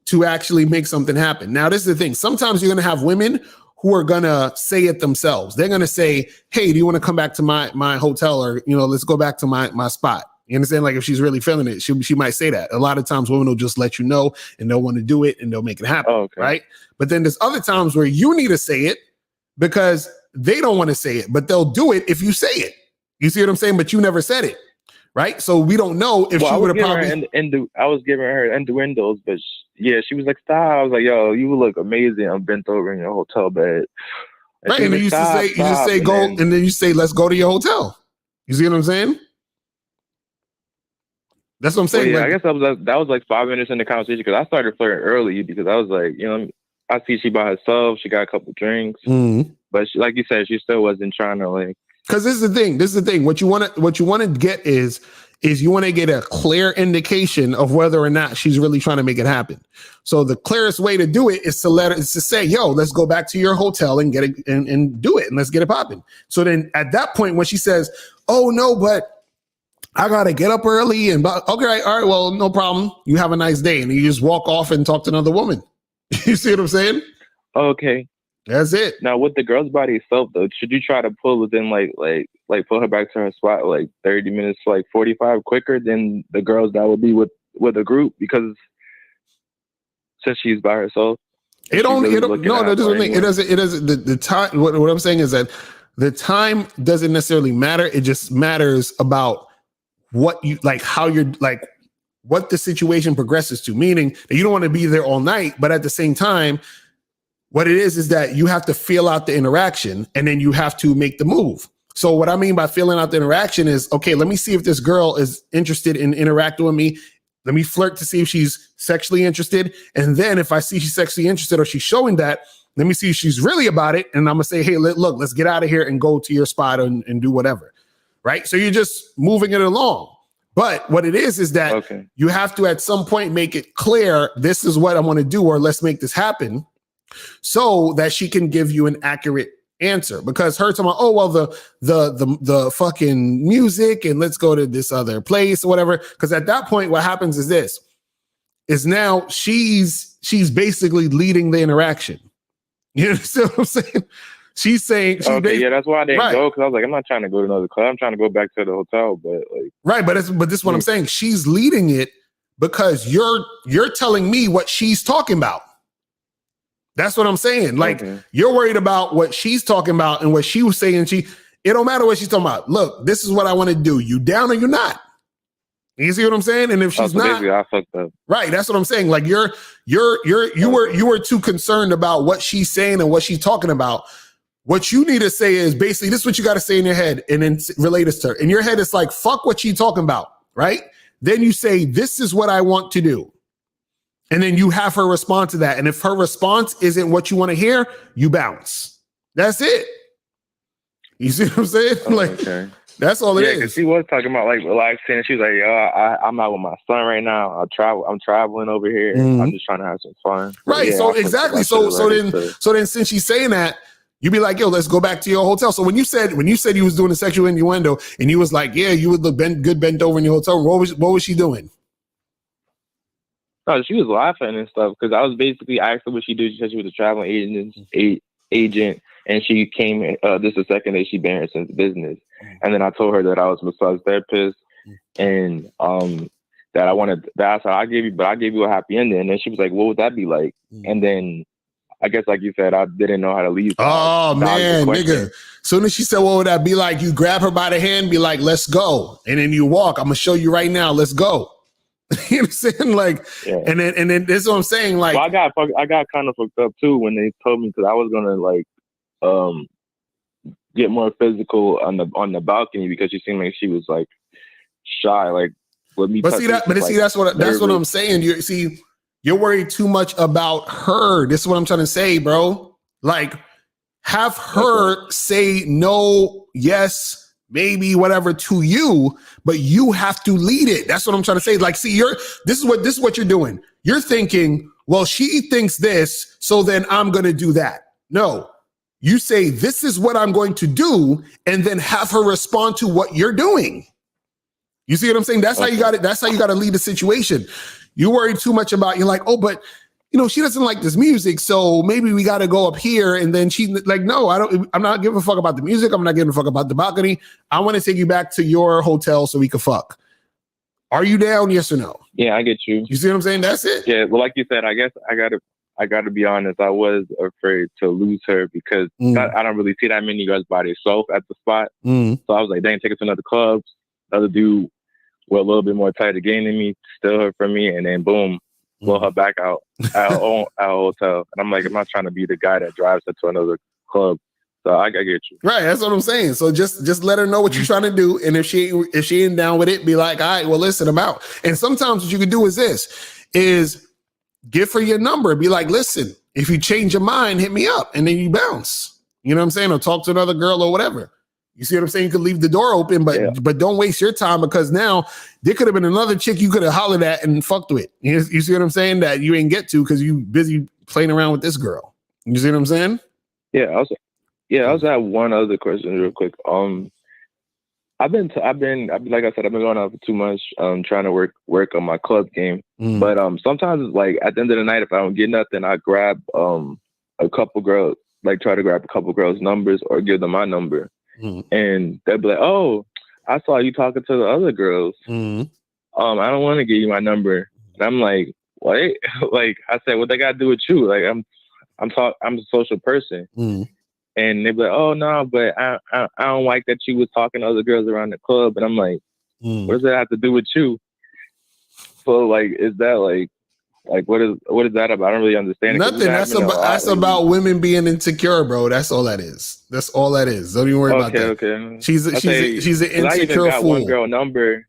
to actually make something happen. Now, this is the thing. Sometimes you're going to have women who are going to say it themselves. They're going to say, hey, do you want to come back to my hotel, or, let's go back to my spot. You understand? Like, if she's really feeling it, she might say that. A lot of times women will just let you know, and they'll want to do it, and they'll make it happen. Right? But then there's other times where you need to say it because they don't want to say it, but they'll do it if you say it. You see what I'm saying? But you never said it. Right? So we don't know if she would have probably... I was giving her innuendos, but she was like, stop. I was like, yo, you would look amazing. I'm bent over in your hotel bed. Right, and then you just say go, and then you say, let's go to your hotel. You see what I'm saying? That's what I'm saying. Well, yeah, I guess that was like 5 minutes in the conversation, because I started flirting early, because I was like, I see she by herself. She got a couple drinks, but she, like you said, she still wasn't trying to like. Because this is the thing. What you want to get is you want to get a clear indication of whether or not she's really trying to make it happen. So the clearest way to do it is to say, yo, let's go back to your hotel and get it and do it, and let's get it popping. So then at that point, when she says, oh no, but I gotta get up early and okay, all right, well, no problem. You have a nice day, and you just walk off and talk to another woman. You see what I'm saying? Okay. That's it. Now, with the girl's body itself, though, should you try to pull within like pull her back to her spot like 30 minutes, like 45 quicker than the girls that would be with a group, because since she's by herself, it doesn't. The time. What I'm saying is that the time doesn't necessarily matter. It just matters about what you like, how you're like, what the situation progresses to. Meaning that you don't want to be there all night, but at the same time, what it is that you have to feel out the interaction and then you have to make the move. So what I mean by feeling out the interaction is, okay, let me see if this girl is interested in interacting with me. Let me flirt to see if she's sexually interested. And then if I see she's sexually interested or she's showing that, let me see if she's really about it. And I'm going to say, hey, look, let's get out of here and go to your spot and do whatever. Right. So you're just moving it along. But what it is that you have to at some point make it clear, this is what I want to do, or let's make this happen, so that she can give you an accurate answer. Because her talking about, oh well, the fucking music and let's go to this other place or whatever. Because at that point, what happens is now she's basically leading the interaction. You understand what I'm saying? She's saying, that's why I didn't go, because I was like, I'm not trying to go to another club. I'm trying to go back to the hotel, but like, but this is what I'm saying. She's leading it because you're telling me what she's talking about. That's what I'm saying. Like, you're worried about what she's talking about and what she was saying. It don't matter what she's talking about. Look, this is what I want to do. You down or you're not? You see what I'm saying? And if she's not, I fucked up. Right. That's what I'm saying. Like you were too concerned about what she's saying and what she's talking about. What you need to say is basically, this is what you got to say in your head and then relate it to her. In your head, it's like, fuck what she's talking about. Right. Then you say, this is what I want to do. And then you have her respond to that. And if her response isn't what you want to hear, you bounce. That's it. You see what I'm saying? That's all it is. Because she was talking about like relaxing. And she was like, I'm out with my son right now. I'm traveling over here. I'm just trying to have some fun. Right. Yeah, so exactly. So then since she's saying that, you be like, yo, let's go back to your hotel. So when you said you was doing a sexual innuendo and you was like, yeah, you would look bent over in your hotel, what was she doing? No, she was laughing and stuff, because I was basically asking what she did. She said she was a traveling agent, and she came. This is the second day she been here since business, and then I told her that I was a massage therapist, and that I wanted. That's how I gave you a happy ending. And then she was like, "What would that be like?" And then I guess, like you said, I didn't know how to leave. Oh man, nigga! Soon as she said, "What would that be like?" You grab her by the hand, be like, "Let's go," and then you walk. I'm gonna show you right now. Let's go. You know what I'm saying? Like, and then this is what I'm saying. Like, well, I got kind of fucked up too when they told me, because I was gonna like get more physical on the balcony, because she seemed like she was like shy, like with me. But that's what I'm saying. You're worried too much about her. This is what I'm trying to say, bro. Like, have her say no, yes, maybe, whatever to you, but you have to lead it. That's what I'm trying to say. Like, see, this is what you're doing. You're thinking, well, she thinks this, so then I'm going to do that. No, you say, this is what I'm going to do, and then have her respond to what you're doing. You see what I'm saying? That's how you got it. That's how you got to lead the situation. You worry too much about, you're like, oh, but she doesn't like this music, so maybe we got to go up here. And then she's like, no, I'm not giving a fuck about the music. I'm not giving a fuck about the balcony. I want to take you back to your hotel so we can fuck. Are you down? Yes or no? Yeah, I get you. You see what I'm saying? That's it. Yeah. Well, like you said, I guess I gotta be honest. I was afraid to lose her, because I don't really see that many girls by themselves at the spot. So I was like, dang, take her to another club. Another dude with a little bit more tighter game than me, steal her from me, and then boom, blow her back out at our hotel. And I'm like, I'm not trying to be the guy that drives her to another club. So I get you. Right, that's what I'm saying. So just let her know what you're trying to do, and if she ain't down with it, be like, all right, well, listen, I'm out. And sometimes what you can do is give her your number. Be like, listen, If you change your mind, hit me up, and then you bounce. You know what I'm saying? Or talk to another girl or whatever. You see what I'm saying? You could leave the door open, but don't waste your time, because now there could have been another chick you could have hollered at and fucked with. You see what I'm saying? That you ain't get to because you busy playing around with this girl. You see what I'm saying? Yeah. I also have one other question real quick. I've been like I said, I've been going out for too much, trying to work on my club game. But sometimes it's like at the end of the night, if I don't get nothing, I grab a couple girls, like try to grab a couple girls' numbers or give them my number. And they'll be like, "Oh, I saw you talking to the other girls. I don't want to give you my number." And I'm like, "What?" Like I said, "What they got to do with you?" Like I'm a social person. And they'd be like, "Oh no, but I don't like that you was talking to other girls around the club." And I'm like, "What does that have to do with you?" So like, is that like what is that about? I don't really understand. Nothing. That's about women being insecure, bro. That's all that is. That's all that is. Don't even worry about that. Okay. She's an insecure I even got fool. one girl number.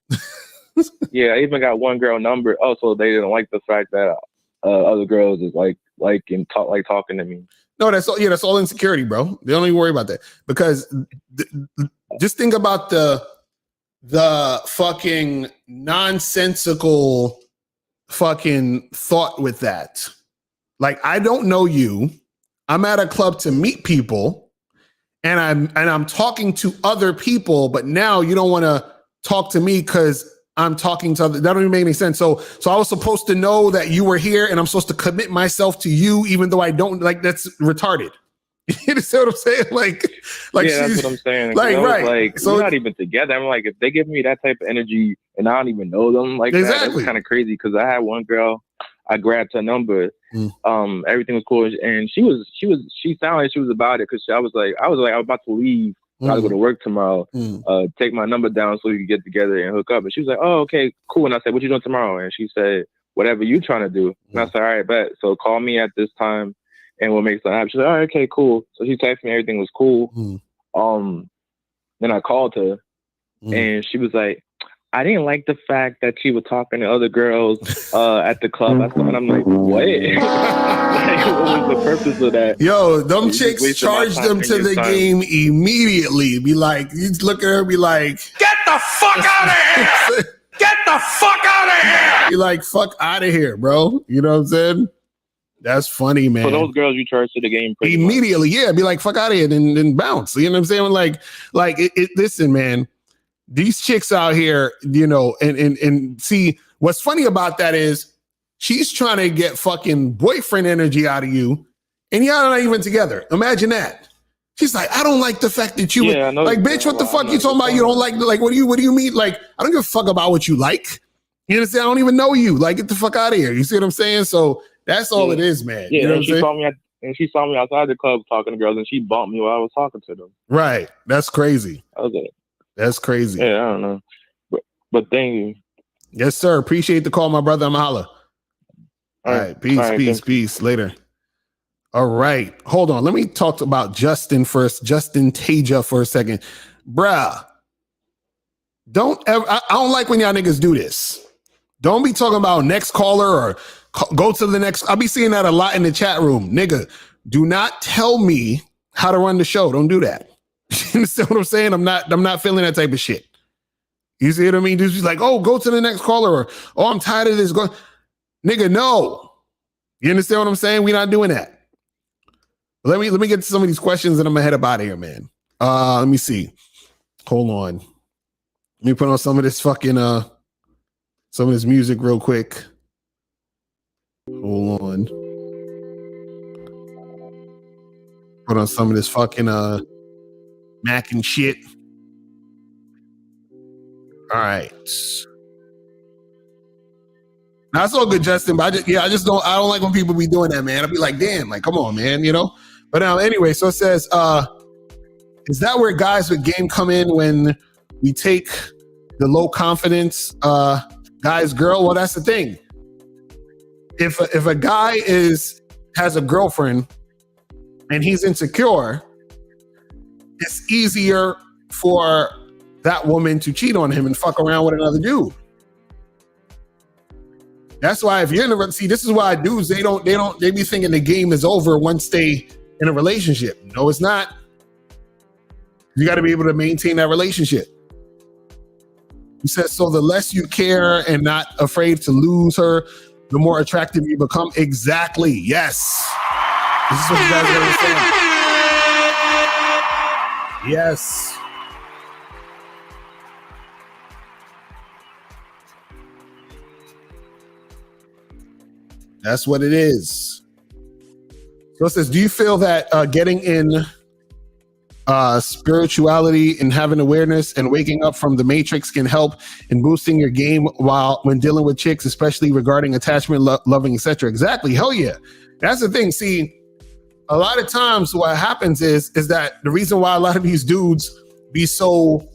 Yeah, I even got one girl number. Oh, so they didn't like the fact that other girls is talking to me. No, that's all. Yeah, that's all insecurity, bro. They don't even worry about that, because just think about the fucking nonsensical fucking thought with that. Like, I don't know you. I'm at a club to meet people, and I'm talking to other people, but now you don't want to talk to me because I'm talking to other. That don't even make any sense. So I was supposed to know that you were here, and I'm supposed to commit myself to you, even though I don't. Like, that's retarded. You see what I'm saying? Like yeah, that's what I'm saying. Like, right. Like, So we're not even together. I'm like, if they give me that type of energy and I don't even know them like that, it's kind of crazy. Because I had one girl, I grabbed her number. Everything was cool, and she sounded like she was about it, because I was about to leave. I gotta go to work tomorrow. Take my number down so we could get together and hook up. And she was like, "Oh, okay, cool." And I said, "What you doing tomorrow?" And she said, "Whatever you trying to do." And I said, "All right, bet. So call me at this time, and we'll make something happen." She's like, "All right, okay, cool." So she texted me, everything was cool. Then I called her, and she was like, "I didn't like the fact that she was talking to other girls at the club." And I'm like, "What? Like, what was the purpose of that?" Yo, them chicks charge them to the game immediately. Be like, you look at her, be like, "Get the fuck out of here! Get the fuck out of here!" You're like, "Fuck out of here, bro." You know what I'm saying? That's funny, man. For those girls, you charge to the game immediately. Yeah, be like, "Fuck out of here," and bounce. You know what I'm saying? Like listen, man. These chicks out here, you know, and see, what's funny about that is she's trying to get fucking boyfriend energy out of you, and y'all not even together. Imagine that. She's like, "I don't like the fact that you like, bitch, what the fuck you talking about? You don't like what do you mean? Like, I don't give a fuck about what you like. You understand? I don't even know you. Like, get the fuck out of here." You see what I'm saying? So that's all it is, man. Yeah, you know and she saw me outside the club talking to girls, and she bumped me while I was talking to them. Right. That's crazy. I was like, that's crazy. Yeah, I don't know. But thank you. Yes, sir. Appreciate the call, my brother. I'm holla. All right. Peace. Later. All right. Hold on. Let me talk about Justin first. Justin Taja for a second. Bruh. Don't ever, I don't like when y'all niggas do this. Don't be talking about next caller or go to the next. I'll be seeing that a lot in the chat room. Nigga, do not tell me how to run the show. Don't do that. You understand what I'm saying? I'm not feeling that type of shit. You see what I mean? Just like, "Oh, go to the next caller," or, "Oh, I'm tired of this." Nigga, no. You understand what I'm saying? We're not doing that. Let me get to some of these questions and I'm gonna head up out of here, man. Let me see. Hold on. Let me put on some of this fucking some of this music real quick. Hold on. Put on some of this fucking Mac and shit. All right. Now, it's all good, Justin, but I don't like when people be doing that, man. I'll be like, damn, like, come on, man, you know? But anyway, so it says, is that where guys with game come in when we take the low confidence guy's girl? Well, that's the thing. If a guy has a girlfriend and he's insecure, it's easier for that woman to cheat on him and fuck around with another dude. That's why if you're in a see, this is why dudes they be thinking the game is over once they in a relationship. No, it's not. You got to be able to maintain that relationship. He says, so the less you care and not afraid to lose her, the more attractive you become. Exactly. Yes. This is what you guys are saying. Yes. That's what it is. So it says, do you feel that getting in spirituality and having awareness and waking up from the matrix can help in boosting your game when dealing with chicks, especially regarding attachment, loving, etc.? Exactly. Hell yeah. That's the thing. See, a lot of times what happens is that the reason why a lot of these dudes be so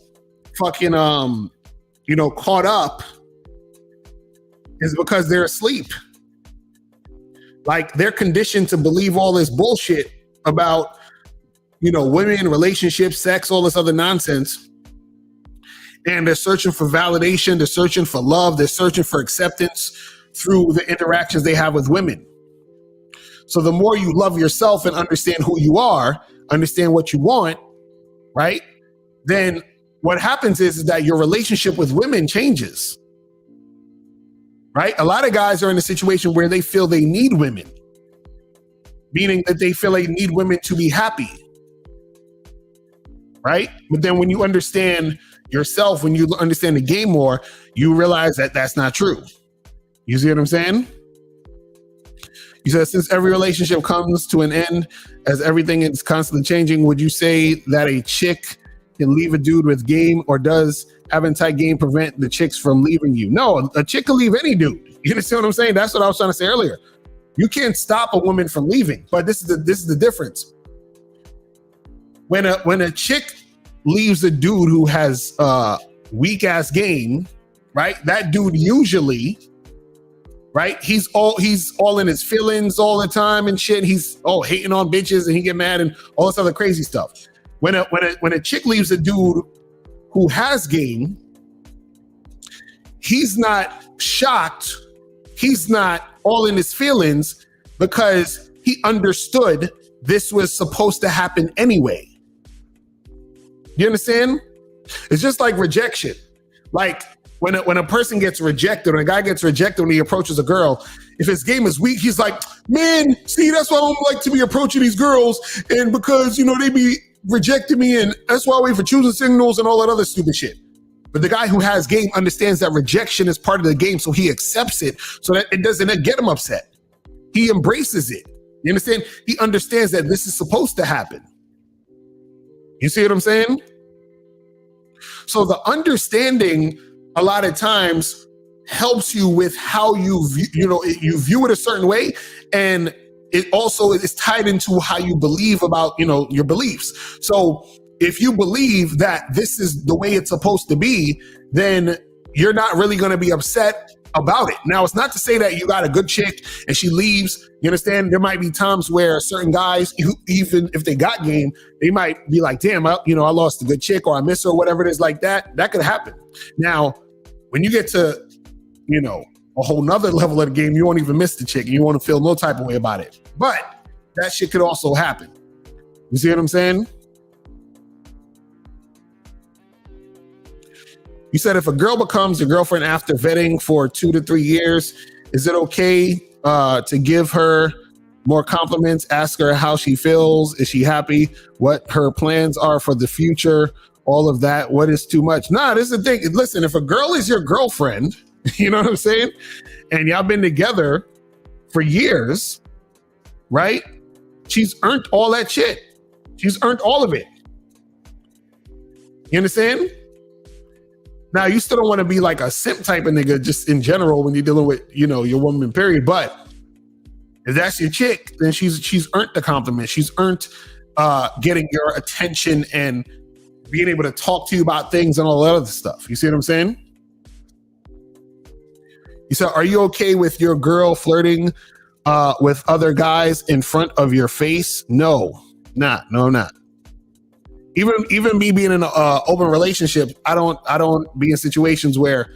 fucking caught up is because they're asleep. Like, they're conditioned to believe all this bullshit about women, relationships, sex, all this other nonsense. And they're searching for validation. They're searching for love. They're searching for acceptance through the interactions they have with women. So the more you love yourself and understand who you are, understand what you want, right? Then what happens is that your relationship with women changes, right? A lot of guys are in a situation where they feel they need women, meaning that they feel they need women to be happy. Right? But then when you understand yourself, when you understand the game more, you realize that that's not true. You see what I'm saying? You said, since every relationship comes to an end, as everything is constantly changing, would you say that a chick can leave a dude with game, or does having tight game prevent the chicks from leaving you? No, a chick can leave any dude. You understand what I'm saying? That's what I was trying to say earlier. You can't stop a woman from leaving, but this is the difference. When a chick leaves a dude who has weak ass game, right? That dude usually, right? He's all in his feelings all the time and shit. He's hating on bitches and he get mad and all this other crazy stuff. When a chick leaves a dude who has game, he's not shocked. He's not all in his feelings because he understood this was supposed to happen anyway. You understand? It's just like rejection. Like when a person gets rejected, or a guy gets rejected when he approaches a girl, if his game is weak, he's like, man, see, that's why I don't like to be approaching these girls. And because, they be rejecting me, and that's why I wait for choosing signals and all that other stupid shit. But the guy who has game understands that rejection is part of the game, so he accepts it so that it doesn't get him upset. He embraces it. You understand? He understands that this is supposed to happen. You see what I'm saying? So the understanding a lot of times helps you with how you view it a certain way, and it also is tied into how you believe about your beliefs. So if you believe that this is the way it's supposed to be, then you're not really going to be upset about it. Now, it's not to say that you got a good chick and she leaves. You understand? There might be times where certain guys, even if they got game, they might be like, damn, I lost a good chick, or I miss her, or whatever it is like that. That could happen. Now, when you get to, a whole nother level of the game, you won't even miss the chick and you won't feel no type of way about it. But that shit could also happen. You see what I'm saying? You said if a girl becomes your girlfriend after vetting for 2 to 3 years, is it okay to give her more compliments, ask her how she feels, is she happy, what her plans are for the future, all of that? What is too much? Nah, this is the thing. Listen, if a girl is your girlfriend, you know what I'm saying? And y'all been together for years, right? She's earned all that shit. She's earned all of it. You understand? Now, you still don't want to be like a simp type of nigga just in general when you're dealing with, your woman, period. But if that's your chick, then she's earned the compliment. She's earned getting your attention and being able to talk to you about things and all that other stuff. You see what I'm saying? You said, are you okay with your girl flirting with other guys in front of your face? No, I'm not. Even me being in an open relationship, I don't be in situations where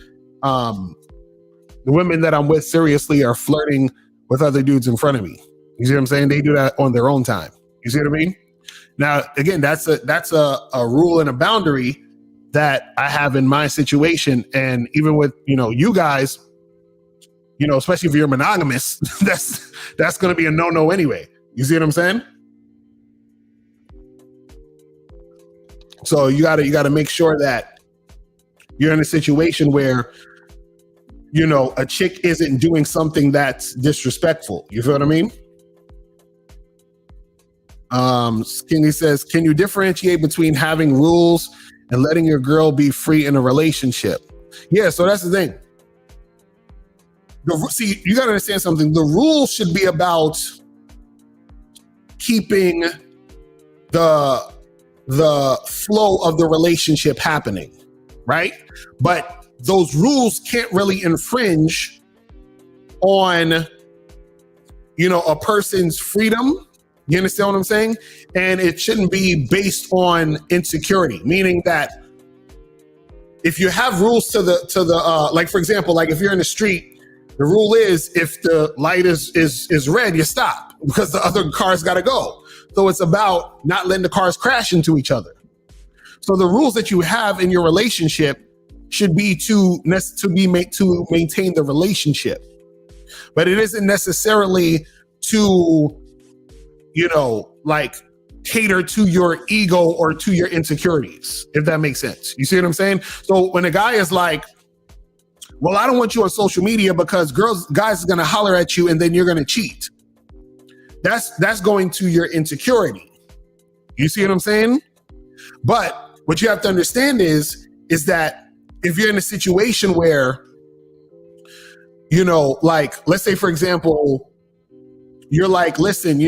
The women that I'm with seriously are flirting with other dudes in front of me. You see what I'm saying? They do that on their own time. You see what I mean? Now, again, that's a rule and a boundary that I have in my situation. And even with, you guys, especially if you're monogamous, that's going to be a no-no anyway. You see what I'm saying? So you gotta make sure that you're in a situation where, a chick isn't doing something that's disrespectful. You feel what I mean? Skinny says, can you differentiate between having rules and letting your girl be free in a relationship? Yeah, so that's the thing. See, you gotta understand something. The rules should be about keeping the flow of the relationship happening, right? But those rules can't really infringe on, a person's freedom. You understand what I'm saying? And it shouldn't be based on insecurity, meaning that if you have rules to the like, for example, like if you're in the street, the rule is if the light is red, you stop because the other car's got to go. So it's about not letting the cars crash into each other. So the rules that you have in your relationship should be to maintain the relationship, but it isn't necessarily to, like cater to your ego or to your insecurities, if that makes sense. You see what I'm saying? So when a guy is like, well, I don't want you on social media because guys are going to holler at you and then you're going to cheat. That's going to your insecurity. You see what I'm saying? But what you have to understand is that if you're in a situation where, like, let's say, for example, you're like, listen,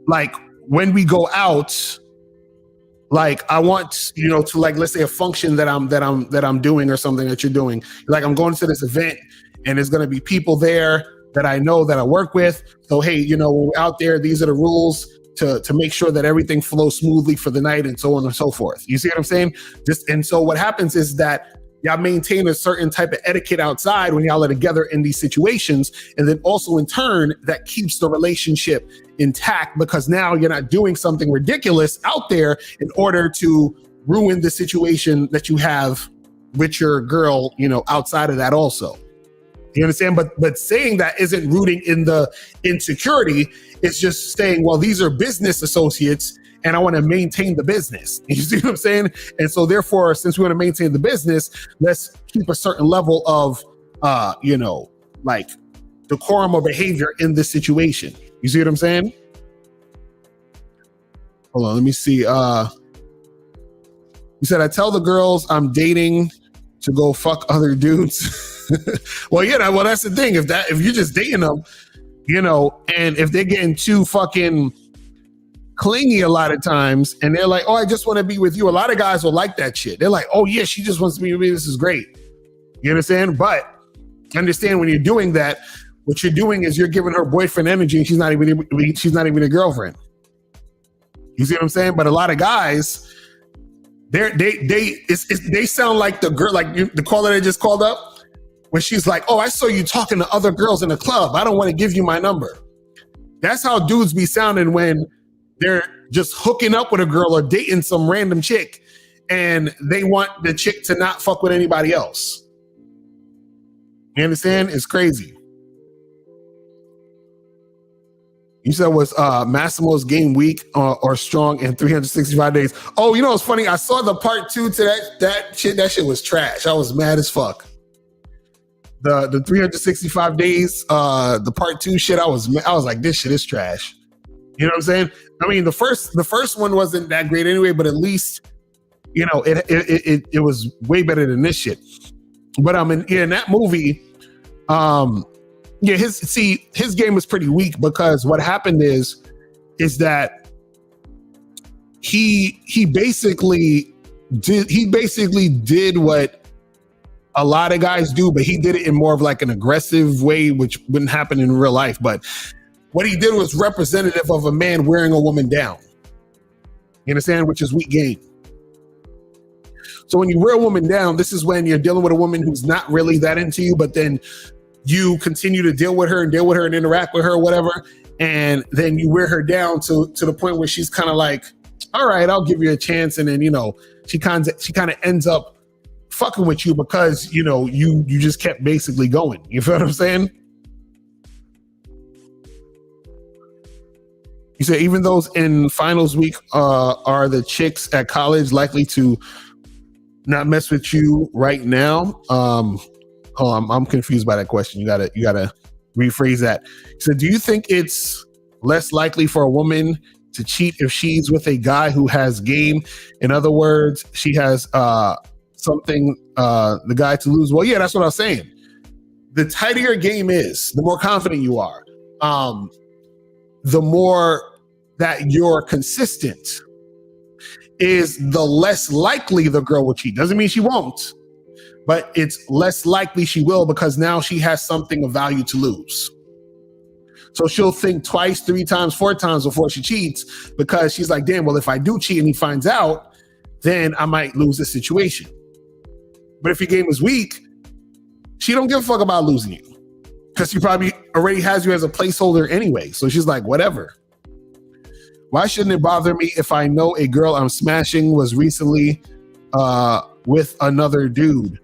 like when we go out, like I want, to like, let's say a function that I'm doing or something that you're doing. Like I'm going to this event and there's going to be people there that I know that I work with. So, hey, when we're out there, these are the rules to make sure that everything flows smoothly for the night and so on and so forth. You see what I'm saying? And so what happens is that y'all maintain a certain type of etiquette outside when y'all are together in these situations. And then also in turn, that keeps the relationship intact because now you're not doing something ridiculous out there in order to ruin the situation that you have with your girl, outside of that also. You understand? But saying that isn't rooting in the insecurity. It's just saying, well, these are business associates and I want to maintain the business. You see what I'm saying? And so therefore, since we want to maintain the business, let's keep a certain level of, like decorum or behavior in this situation. You see what I'm saying? Hold on, let me see. You said, I tell the girls I'm dating to go fuck other dudes. Well, well, that's the thing. If you're just dating them, and if they're getting too fucking clingy a lot of times, and they're like, oh, I just want to be with you. A lot of guys will like that shit. They're like, oh yeah, she just wants to be with me. This is great. You understand? But understand when you're doing that, what you're doing is you're giving her boyfriend energy, and she's not even a girlfriend. You see what I'm saying? But a lot of guys, they sound like the girl, like the caller that just called up. When she's like, oh, I saw you talking to other girls in the club. I don't want to give you my number. That's how dudes be sounding when they're just hooking up with a girl or dating some random chick and they want the chick to not fuck with anybody else. You understand? It's crazy. You said was Massimo's game weak or strong in 365 days. Oh, it's funny. I saw the part 2 to that shit. That shit was trash. I was mad as fuck. The 365 days, the part 2 shit, I was like, this shit is trash. You know what I'm saying? I mean, the first one wasn't that great anyway, but at least, it was way better than this shit. But in that movie, his game was pretty weak because what happened is that he basically did what a lot of guys do, but he did it in more of like an aggressive way, which wouldn't happen in real life. But what he did was representative of a man wearing a woman down. You understand? Which is weak game. So when you wear a woman down, this is when you're dealing with a woman who's not really that into you, but then you continue to deal with her and interact with her or whatever. And then you wear her down to the point where she's kind of like, all right, I'll give you a chance. And then, she kind of ends up fucking with you because, you just kept basically going. You feel what I'm saying? You say even those in finals week are the chicks at college likely to not mess with you right now? I'm confused by that question. You gotta rephrase that. So do you think it's less likely for a woman to cheat if she's with a guy who has game? In other words, she has something the guy to lose. Well, yeah, that's what I was saying. The tighter your game is, the more confident you are. The more that you're consistent is the less likely the girl will cheat. Doesn't mean she won't, but it's less likely she will because now she has something of value to lose. So she'll think twice, 3 times, 4 times before she cheats because she's like, damn, well, if I do cheat and he finds out, then I might lose the situation. But if your game is weak, she don't give a fuck about losing you because she probably already has you as a placeholder anyway. So she's like, whatever. Why shouldn't it bother me if I know a girl I'm smashing was recently with another dude?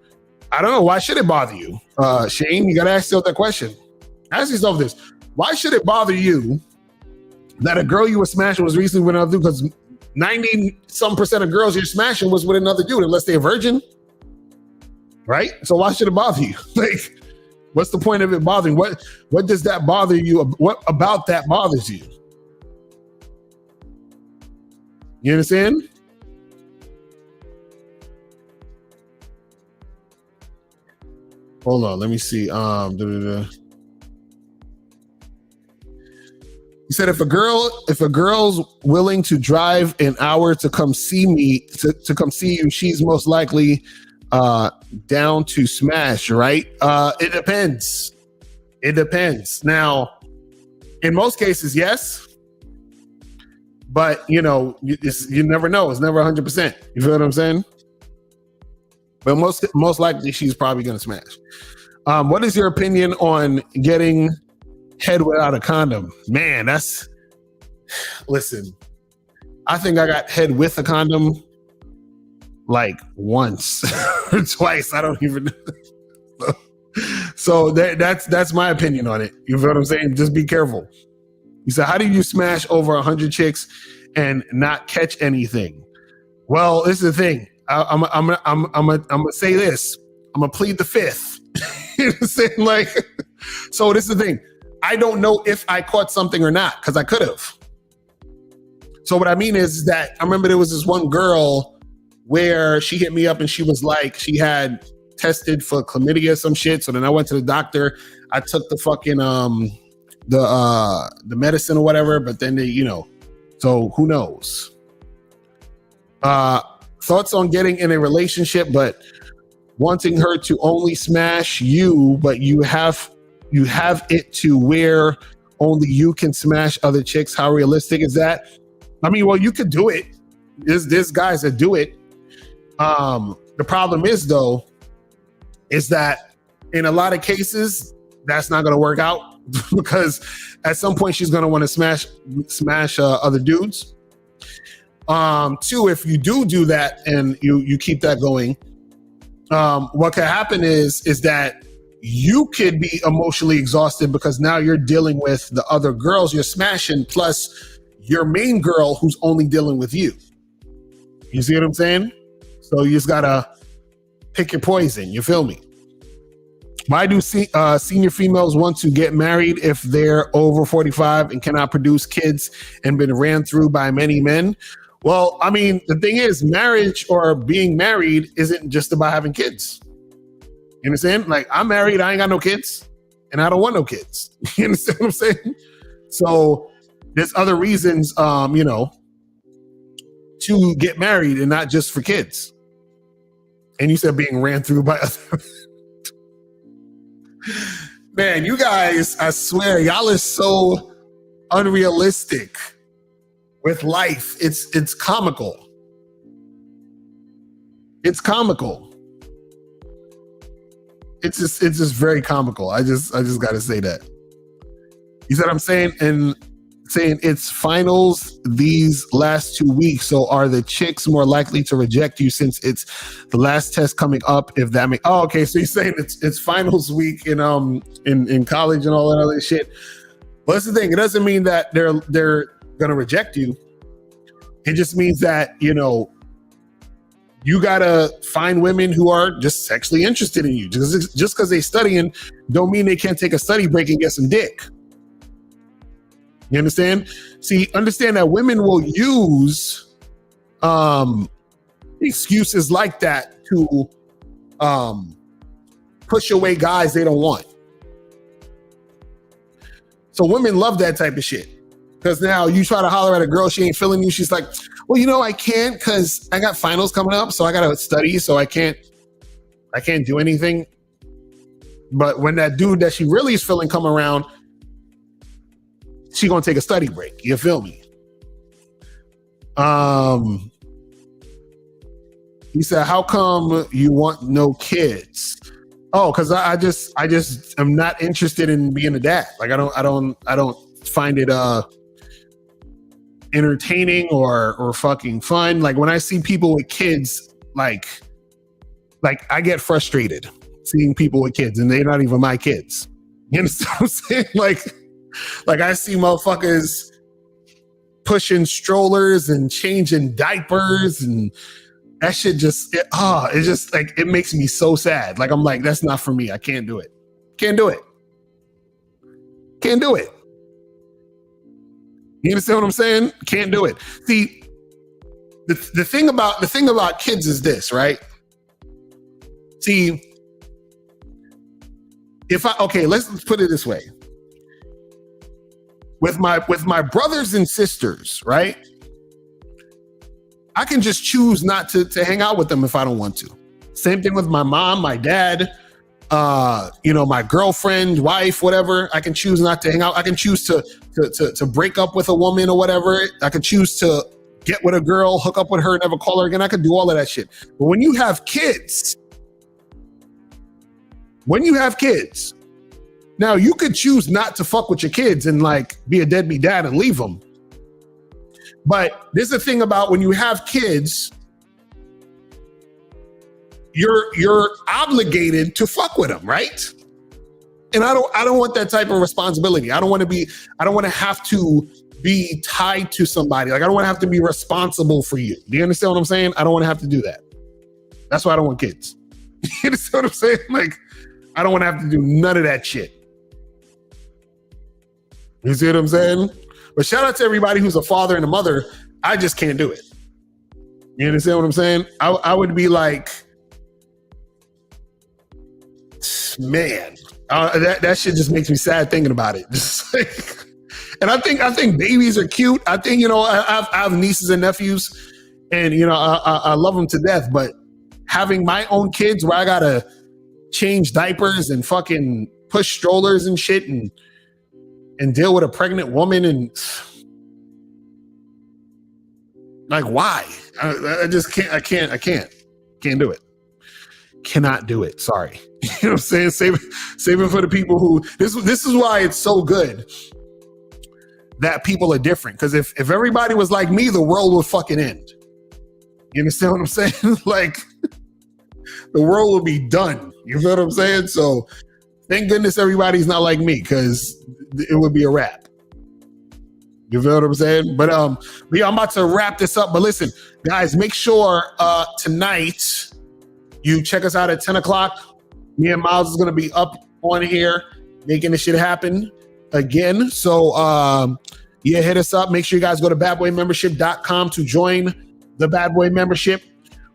I don't know. Why should it bother you? Shane, you got to ask yourself that question. Ask yourself this. Why should it bother you that a girl you were smashing was recently with another dude? Because 90-some% of girls you're smashing was with another dude, unless they're virgin. Right? So why should it bother you? Like, what's the point of it bothering? What does that bother you? What about that bothers you? You understand? Hold on, let me see. You said if a girl's willing to drive an hour to come see me, to come see you, she's most likely down to smash, right? It depends. It depends. Now, in most cases, yes. But, you never know. It's never 100%. You feel what I'm saying? But most likely, she's probably going to smash. What is your opinion on getting head without a condom? Man, listen, I think I got head with a condom like once or twice. I don't even know. So that's my opinion on it. You feel what I'm saying? Just be careful. You said, how do you smash over 100 chicks and not catch anything? Well, this is the thing. I'm gonna say this. I'm gonna plead the fifth. You know what I'm saying? Like, so this is the thing. I don't know if I caught something or not because I could have. So what I mean is that I remember there was this one girl where she hit me up and she was like, she had tested for chlamydia or some shit. So then I went to the doctor. I took the fucking the medicine or whatever, but then they, so who knows? Thoughts on getting in a relationship but wanting her to only smash you, but you have it to where only you can smash other chicks. How realistic is that? I mean, well, you could do it. There's guys that do it. The problem is though, is that in a lot of cases, that's not going to work out because at some point she's going to want to smash other dudes. Two, if you do that and you keep that going, what could happen is that you could be emotionally exhausted because now you're dealing with the other girls you're smashing plus your main girl who's only dealing with you. You see what I'm saying? So you just gotta pick your poison. You feel me? Why do senior females want to get married if they're over 45 and cannot produce kids and been ran through by many men? Well, I mean, the thing is, marriage or being married isn't just about having kids. You understand? Like, I'm married, I ain't got no kids, and I don't want no kids. You understand what I'm saying? So there's other reasons, to get married and not just for kids. And you said being ran through by other. Man, you guys, I swear, y'all are so unrealistic with life. It's comical. It's comical. It's just very comical. I just gotta say that. You said I'm saying it's finals these last 2 weeks. So are the chicks more likely to reject you since it's the last test coming up? If that makes okay. So you're saying it's finals week in college and all that other shit. Well, that's the thing. It doesn't mean that they're gonna reject you. It just means that, you know, you gotta find women who are just sexually interested in you. Just because they studying don't mean they can't take a study break and get some dick. You understand? See, understand that women will use excuses like that to push away guys they don't want. So women love that type of shit. Because now you try to holler at a girl, she ain't feeling you. She's like, well, you know, I can't because I got finals coming up, so I got to study, so I can't do anything. But when that dude that she really is feeling come around, she gonna take a study break. You feel me? He said, how come you want no kids? Oh, because I just am not interested in being a dad. Like I don't find it entertaining or fucking fun. Like when I see people with kids, like I get frustrated seeing people with kids and they're not even my kids. You understand what I'm saying? Like I see motherfuckers pushing strollers and changing diapers and that shit it's just like, it makes me so sad. Like, I'm like, that's not for me. I can't do it. Can't do it. Can't do it. You understand what I'm saying? Can't do it. See, the thing about kids is this, right? See, let's put it this way. With my brothers and sisters, right? I can just choose not to hang out with them if I don't want to. Same thing with my mom, my dad, my girlfriend, wife, whatever. I can choose not to hang out. I can choose to break up with a woman or whatever. I can choose to get with a girl, hook up with her, never call her again. I could do all of that shit. But when you have kids, now you could choose not to fuck with your kids and like be a deadbeat dad and leave them. But there's a thing about when you have kids, you're obligated to fuck with them, right? And I don't want that type of responsibility. I don't want to have to be tied to somebody. Like I don't want to have to be responsible for you. Do you understand what I'm saying? I don't want to have to do that. That's why I don't want kids. You understand what I'm saying? Like I don't want to have to do none of that shit. You see what I'm saying? But shout out to everybody who's a father and a mother. I just can't do it. You understand what I'm saying? I would be like, man, that shit just makes me sad thinking about it. Just like, and I think babies are cute. I think, I have nieces and nephews and, I love them to death. But having my own kids where I got to change diapers and fucking push strollers and shit and deal with a pregnant woman and like, why? I just can't. I can't do it. Cannot do it. Sorry. You know what I'm saying? Save it for the people who, this is why it's so good that people are different. Because if everybody was like me, the world would fucking end. You understand what I'm saying? Like the world will be done. You feel what I'm saying? So thank goodness everybody's not like me, because it would be a wrap. You feel what I'm saying? But I'm about to wrap this up. But listen, guys, make sure tonight you check us out at 10 o'clock. Me and Miles is going to be up on here making this shit happen again. So hit us up. Make sure you guys go to badboymembership.com to join the Bad Boy membership,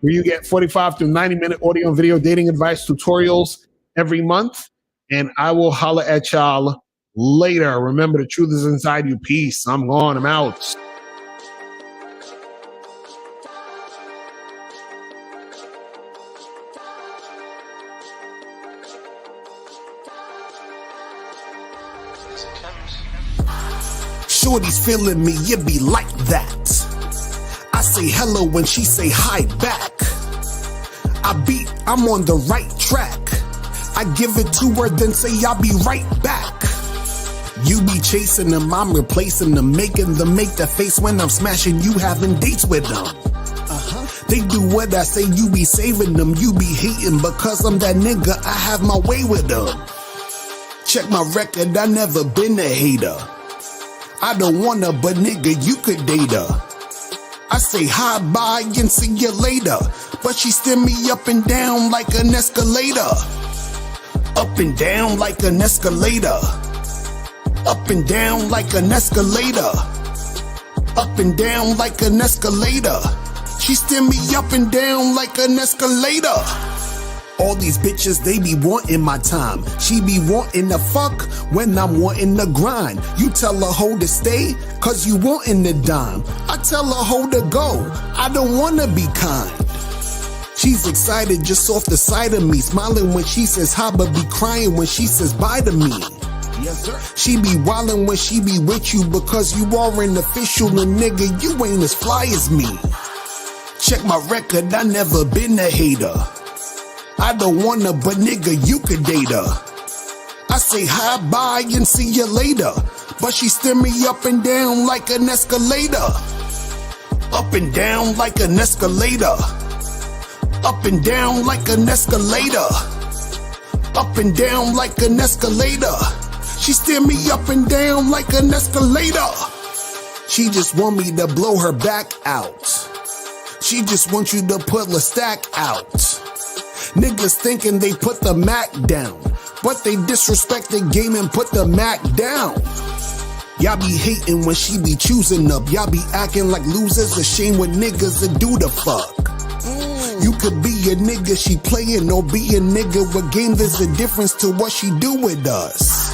where you get 45 to 90-minute audio and video dating advice tutorials every month. And I will holler at y'all later. Remember, the truth is inside you. Peace. I'm gone. I'm out. Shorty's feeling me, it be like that. I say hello when she say hi back. I'm on the right track. I give it to her, then say I'll be right back. You be chasing them, I'm replacing them, making them make the face when I'm smashing you, having dates with them. They do what I say, you be saving them, you be hating because I'm that nigga, I have my way with them. Check my record, I never been a hater. I don't wanna, but nigga, you could date her. I say hi, bye, and see you later, but she steer me up and down like an escalator. Up and down like an escalator. Up and down like an escalator. Up and down like an escalator. She steer me up and down like an escalator. All these bitches, they be wanting my time. She be wanting to fuck when I'm wanting to grind. You tell a hoe to stay, cause you wanting to dime. I tell a hoe to go, I don't wanna be kind. She's excited just off the sight of me, smiling when she says hi, but be crying when she says bye to me. Yes, sir. She be wildin' when she be with you because you are an official, and nigga, you ain't as fly as me. Check my record, I never been a hater. I don't wanna, but nigga, you could date her. I say hi, bye, and see you later, but she steer me up and down like an escalator. Up and down like an escalator. Up and down like an escalator. Up and down like an escalator. She steer me up and down like an escalator. She just want me to blow her back out. She just wants you to put the stack out. Niggas thinking they put the Mac down, but they disrespect the game and put the Mac down. Y'all be hating when she be choosing up. Y'all be acting like losers. A shame when niggas that do the fuck. You could be a nigga she playin' or be a nigga with game. There's a difference to what she do with us.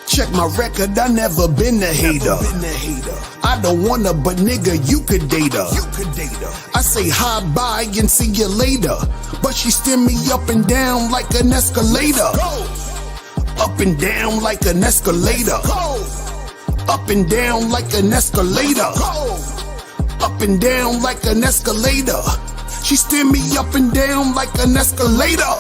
Check my record, I never been a hater. I don't wanna, but nigga, you could date her. I say hi, bye, and see you later, but she steer me up and down like an escalator. Up and down like an escalator. Up and down like an escalator. Up and down like an escalator. She steer me up and down like an escalator.